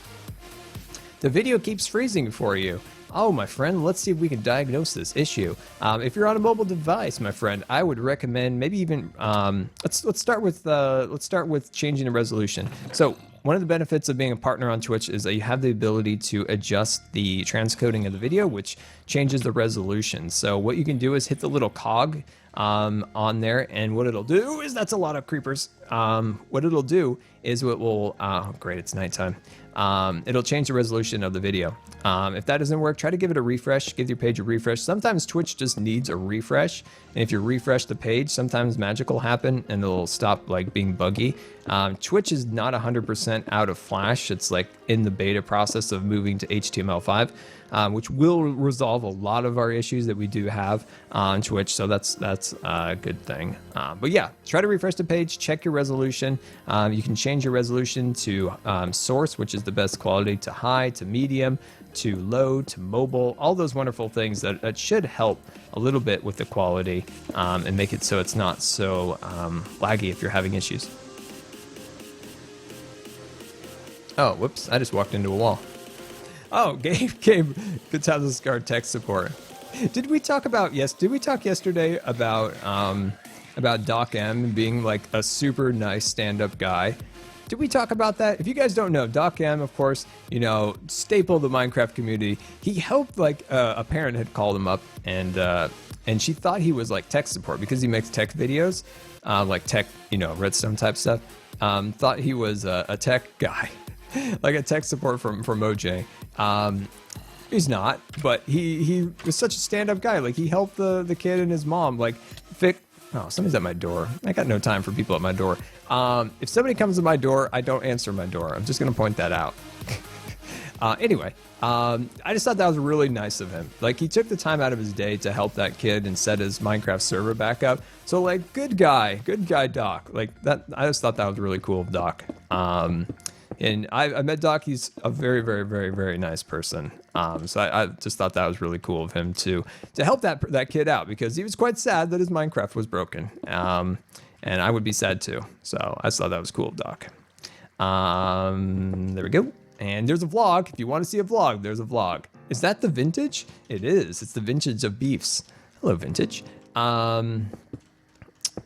The video keeps freezing for you. Oh, my friend, let's see if we can diagnose this issue. If you're on a mobile device, my friend, I would recommend maybe even let's start with changing the resolution. So one of the benefits of being a partner on Twitch is that you have the ability to adjust the transcoding of the video, which changes the resolution. So what you can do is hit the little cog on there, and what it'll do is, that's a lot of creepers. What it'll do is oh great, it's nighttime. It'll change the resolution of the video. If that doesn't work, try to give it a refresh, give your page a refresh. Sometimes Twitch just needs a refresh, and if you refresh the page, sometimes magic will happen and it'll stop like being buggy. Twitch is not 100% out of Flash. It's like in the beta process of moving to HTML5, which will resolve a lot of our issues that we do have on Twitch. So that's a good thing. But yeah, try to refresh the page, check your resolution. You can change your resolution to source, which is the best quality, to high, to medium, to low, to mobile, all those wonderful things that should help a little bit with the quality and make it so it's not so laggy if you're having issues. Oh, whoops, I just walked into a wall. Oh, Gabe came GoodTimesWithScar tech support. Did we talk yesterday about Doc M being like a super nice stand-up guy? Did we talk about that? If you guys don't know, Doc M, of course, staple of the Minecraft community. He helped, like, a parent had called him up, and she thought he was like tech support because he makes tech videos, like tech, redstone type stuff. Thought he was a tech guy, like a tech support from OJ. He's not, but he was such a stand-up guy. Like, he helped the kid and his mom, like, fix. Oh, somebody's at my door. I got no time for people at my door. If somebody comes to my door, I don't answer my door. I'm just going to point that out. Anyway, I just thought that was really nice of him. Like, he took the time out of his day to help that kid and set his Minecraft server back up. So, like, good guy, Doc. Like, that, I just thought that was really cool of Doc. And I met Doc. He's a very, very, very, very nice person. So I just thought that was really cool of him to help that kid out, because he was quite sad that his Minecraft was broken. And I would be sad too. So I just thought that was cool of Doc. There we go. And there's a vlog. If you want to see a vlog, there's a vlog. Is that the vintage? It is. It's the vintage of beefs. Hello, vintage.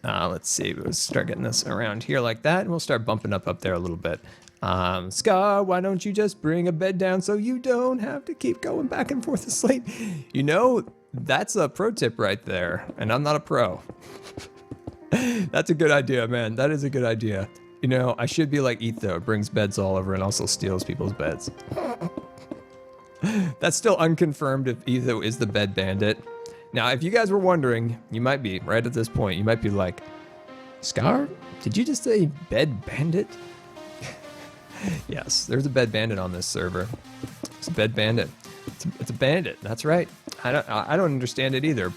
Let's see. We'll start getting this around here like that, and we'll start bumping up there a little bit. Scar, why don't you just bring a bed down so you don't have to keep going back and forth asleep? That's a pro tip right there, and I'm not a pro. That's a good idea, man. That is a good idea. I should be like Etho, brings beds all over and also steals people's beds. That's still unconfirmed if Etho is the bed bandit. Now, if you guys were wondering, you might be, right at this point, you might be like, Scar, did you just say bed bandit? Yes, there's a bed bandit on this server. It's a bed bandit. It's a bandit. That's right. I don't understand it either.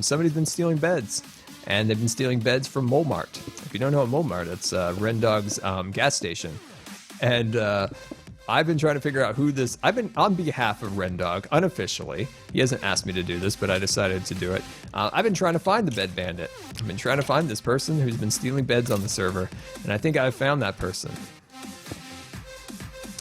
Somebody's been stealing beds, and they've been stealing beds from Molmart. If you don't know what Molmart, it's Rendog's gas station. And I've been trying to figure out who this. I've been on behalf of Rendog unofficially. He hasn't asked me to do this, but I decided to do it. I've been trying to find the bed bandit. I've been trying to find this person who's been stealing beds on the server, and I think I've found that person.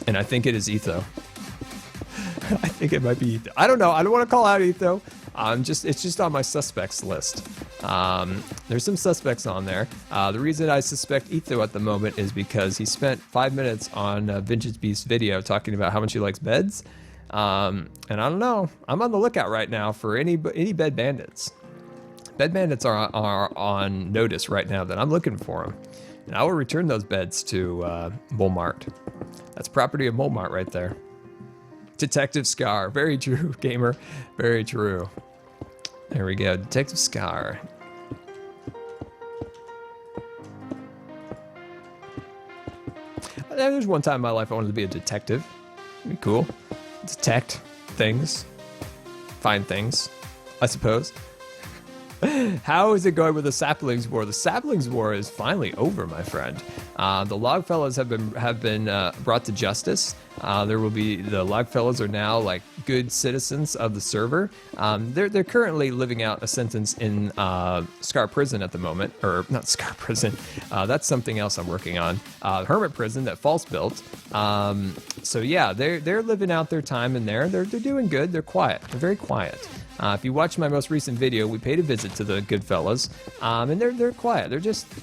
And I think it is Etho. I think it might be Etho. I don't know. I don't want to call out Etho. It's just on my suspects list. There's some suspects on there. The reason I suspect Etho at the moment is because he spent 5 minutes on Vintage Beast's video talking about how much he likes beds. And I don't know. I'm on the lookout right now for any bed bandits. Bed bandits are on notice right now that I'm looking for them. And I will return those beds to Molmart. That's property of Molmart right there. Detective Scar. Very true, gamer. Very true. There we go. Detective Scar. There's one time in my life I wanted to be a detective. It'd be cool. Detect things. Find things, I suppose. How is it going with the Saplings War? The Saplings War is finally over, my friend. The Logfellas have been brought to justice. The Logfellas are now like good citizens of the server. They're currently living out a sentence in Scar Prison at the moment, or not Scar Prison. That's something else I'm working on. Hermit Prison that False built. So yeah, they're living out their time in there. They're doing good. They're quiet. They're very quiet. If you watch my most recent video, we paid a visit to the good fellas, and they're quiet.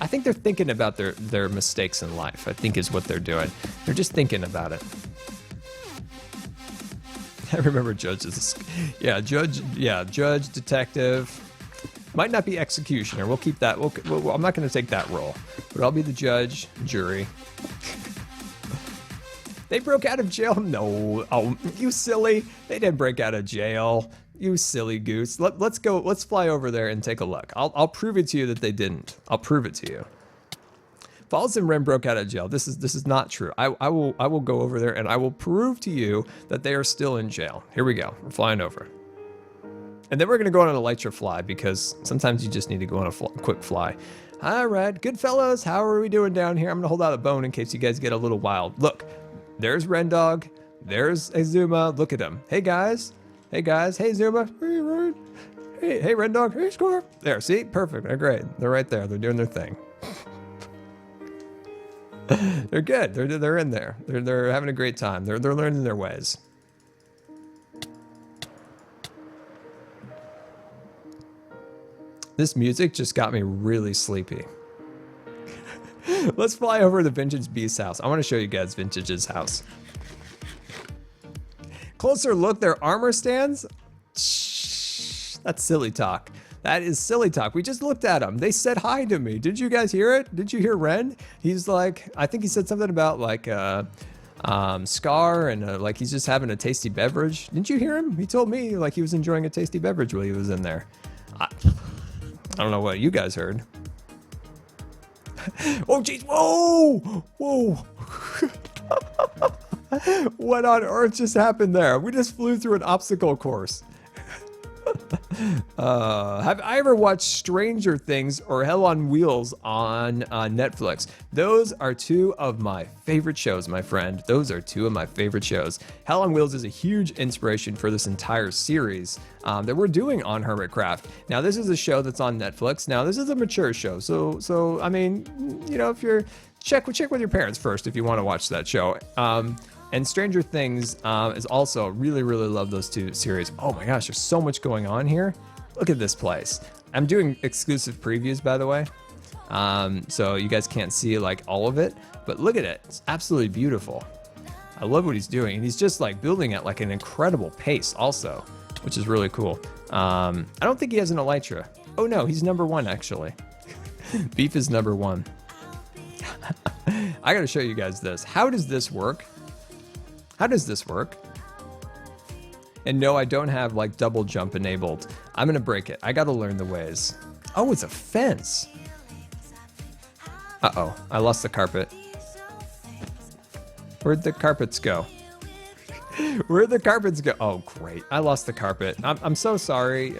I think they're thinking about their mistakes in life, I think is what they're doing. They're just thinking about it. I remember judges. Judge, detective. Might not be executioner. We'll keep that. I'm not going to take that role, but I'll be the judge, jury. They broke out of jail? No. Oh, you silly. They didn't break out of jail. You silly goose. Let's go. Let's fly over there and take a look. I'll prove it to you that they didn't. I'll prove it to you. Falls and Ren broke out of jail. This is not true. I will go over there and I will prove to you that they are still in jail. Here we go. We're flying over. And then we're going to go on an elytra fly because sometimes you just need to go on a quick fly. All right, good fellows. How are we doing down here? I'm going to hold out a bone in case you guys get a little wild. Look, there's Rendog. There's Azuma. Look at him. Hey, guys. Hey, guys. Hey, Zuma. Hey, Ren. Hey, Rendog. Hey, Scar. There, see? Perfect. They're great. They're right there. They're doing their thing. They're good. They're in there. They're having a great time. They're learning their ways. This music just got me really sleepy. Let's fly over to Vintage Beast's house. I want to show you guys Vintage's house. Closer look, their armor stands. Shh, that's silly talk. That is silly talk. We just looked at them. They said hi to me. Did you guys hear it? Did you hear Ren? He's like, I think he said something about like Scar and like he's just having a tasty beverage. Didn't you hear him? He told me like he was enjoying a tasty beverage while he was in there. I don't know what you guys heard. Oh, jeez. Whoa! Whoa! What on earth just happened there? We just flew through an obstacle course. Have I ever watched Stranger Things or Hell on Wheels on Netflix? Those are two of my favorite shows, my friend. Those are two of my favorite shows. Hell on Wheels is a huge inspiration for this entire series that we're doing on Hermitcraft. Now, this is a show that's on Netflix. Now, this is a mature show, so I mean, you know, if you're check with your parents first if you want to watch that show. And Stranger Things is also really love those two series. Oh my gosh, there's so much going on here. Look at this place. I'm doing exclusive previews, by the way. So you guys can't see like all of it, but look at it. It's absolutely beautiful. I love what he's doing. And he's just like building at like an incredible pace also, which is really cool. I don't think he has an elytra. Oh no, he's number 1 actually. Beef is number 1. I gotta show you guys this. How does this work? How does this work? And no, I don't have like double jump enabled. I'm gonna break it. I gotta learn the ways. Oh, it's a fence. Uh-oh, I lost the carpet. Where'd the carpets go? Where'd the carpets go? Oh, great, I lost the carpet. I'm so sorry.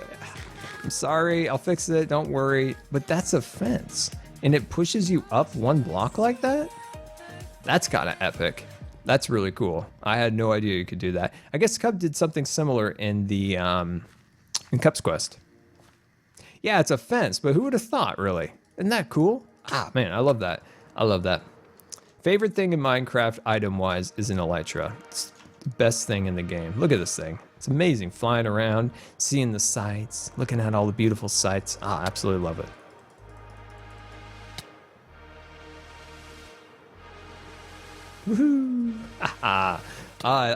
I'm sorry, I'll fix it, don't worry. But that's a fence. And it pushes you up 1 block like that? That's kinda epic. That's really cool. I had no idea you could do that. I guess Cub did something similar in the in Cup's Quest. Yeah, it's a fence, but who would have thought, really? Isn't that cool? Ah, man, I love that. I love that. Favorite thing in Minecraft item-wise is an elytra. It's the best thing in the game. Look at this thing. It's amazing. Flying around, seeing the sights, looking at all the beautiful sights. Ah, absolutely love it. Woohoo! I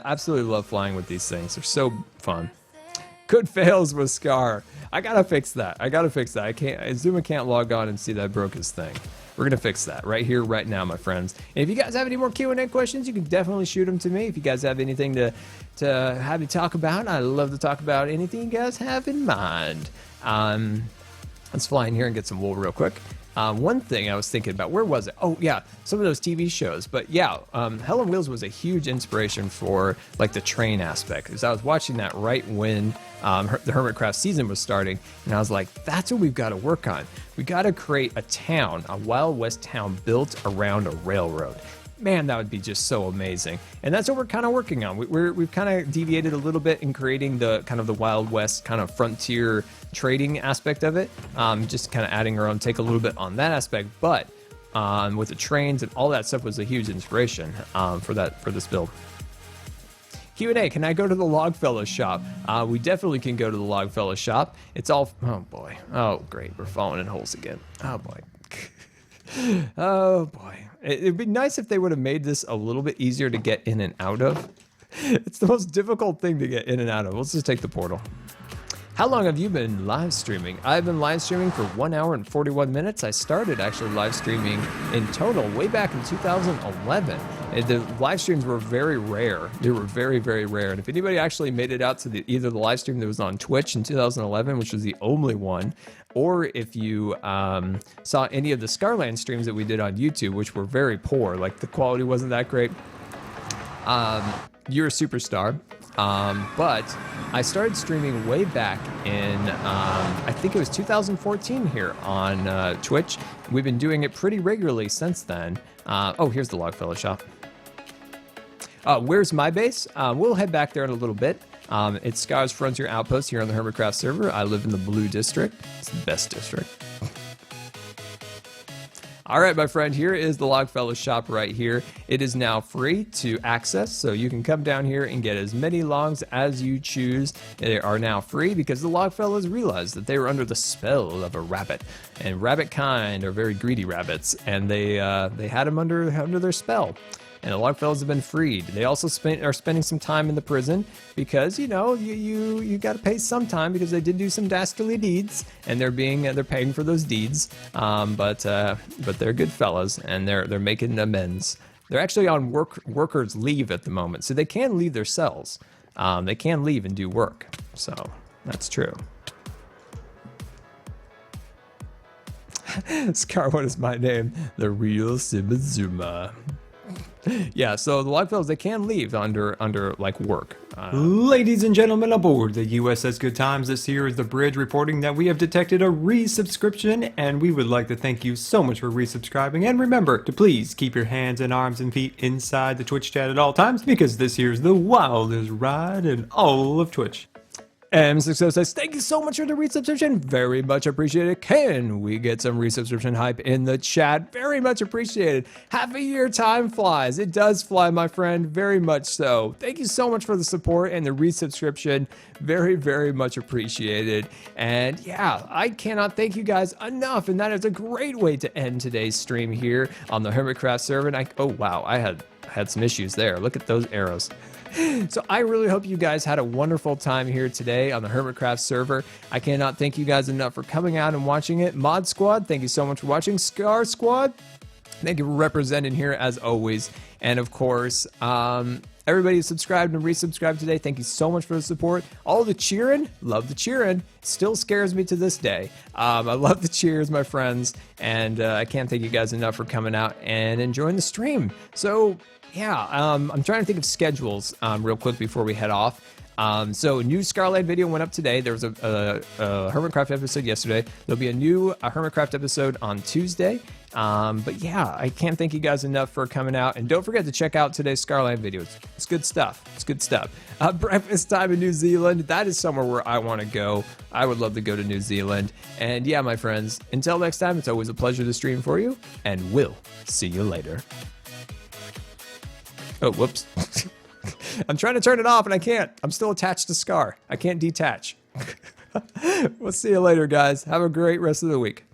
absolutely love flying with these things. They're so fun. Good fails with Scar. I gotta fix that. I can't. Zuma can't log on and see that I broke his thing. We're gonna fix that right here, right now, my friends. And if you guys have any more Q&A questions, you can definitely shoot them to me. If you guys have anything to have me talk about, I love to talk about anything you guys have in mind. Let's fly in here and get some wool real quick. One thing I was thinking about, where was it? Oh yeah, some of those TV shows. But yeah, Hell on Wheels was a huge inspiration for like the train aspect. Because I was watching that right when the Hermitcraft season was starting, and I was like, that's what we've got to work on. We got to create a town, a Wild West town built around a railroad. Man, that would be just so amazing. And that's what we're kind of working on. We've kind of deviated a little bit in creating the kind of the Wild West kind of frontier trading aspect of it. Just kind of adding our own take a little bit on that aspect. But with the trains and all that stuff was a huge inspiration for this build. Q&A, can I go to the Logfellow shop? We definitely can go to the Logfellow shop. It's all, oh boy. Oh, great. We're falling in holes again. Oh boy. Oh boy. It'd be nice if they would have made this a little bit easier to get in and out of. It's the most difficult thing to get in and out of. Let's just take the portal. How long have you been live streaming? I've been live streaming for 1 hour and 41 minutes. I started actually live streaming in total way back in 2011. And the live streams were very rare. They were very, very rare. And if anybody actually made it out to either the live stream that was on Twitch in 2011, which was the only one, or if you saw any of the Scarland streams that we did on YouTube, which were very poor, like the quality wasn't that great, you're a superstar. But I started streaming way back in, I think it was 2014 here on Twitch. We've been doing it pretty regularly since then. Oh, here's the Logfellow shop. Where's my base? We'll head back there in a little bit. It's Scar's Frontier Outpost here on the Hermitcraft server. I live in the Blue District. It's the best district. All right, my friend, here is the Logfellow shop right here. It is now free to access, so you can come down here and get as many logs as you choose. They are now free because the Logfellows realized that they were under the spell of a rabbit. And rabbit kind are very greedy rabbits, and they had them under their spell. And the Logfellows have been freed. They also are spending some time in the prison because, you know, you got to pay some time because they did do some dastardly deeds, and they're paying for those deeds. But they're good fellas, and they're making amends. They're actually on workers' leave at the moment, so they can leave their cells. They can leave and do work. So that's true. Scar, what is my name? The real Simazuma. Yeah, so the Logfellows, they can leave under like work. Ladies and gentlemen aboard the USS Good Times, this here is the bridge reporting that we have detected a resubscription, and we would like to thank you so much for resubscribing. And remember to please keep your hands and arms and feet inside the Twitch chat at all times, because this here's the wildest ride in all of Twitch. M6 says, thank you so much for the resubscription. Very much appreciated. Can we get some resubscription hype in the chat? Very much appreciated. Half a year, time flies. It does fly, my friend. Very much so. Thank you so much for the support and the resubscription. Very, very much appreciated. And yeah, I cannot thank you guys enough. And that is a great way to end today's stream here on the Hermitcraft server. And oh wow, I had some issues there. Look at those arrows. So I really hope you guys had a wonderful time here today on the Hermitcraft server. I cannot thank you guys enough for coming out and watching it. Mod Squad, thank you so much for watching. Scar Squad, thank you for representing here as always. And of course, everybody who subscribed and resubscribed today, thank you so much for the support. All the cheering, love the cheering. Still scares me to this day. I love the cheers, my friends. And I can't thank you guys enough for coming out and enjoying the stream. So yeah, I'm trying to think of schedules real quick before we head off. So a new Scarland video went up today. There was a Hermitcraft episode yesterday. There'll be a new Hermitcraft episode on Tuesday. But yeah, I can't thank you guys enough for coming out. And don't forget to check out today's Scarland video. It's good stuff. It's good stuff. Breakfast time in New Zealand. That is somewhere where I want to go. I would love to go to New Zealand. And yeah, my friends, until next time, it's always a pleasure to stream for you. And we'll see you later. Oh, whoops. I'm trying to turn it off and I can't. I'm still attached to Scar. I can't detach. We'll see you later, guys. Have a great rest of the week.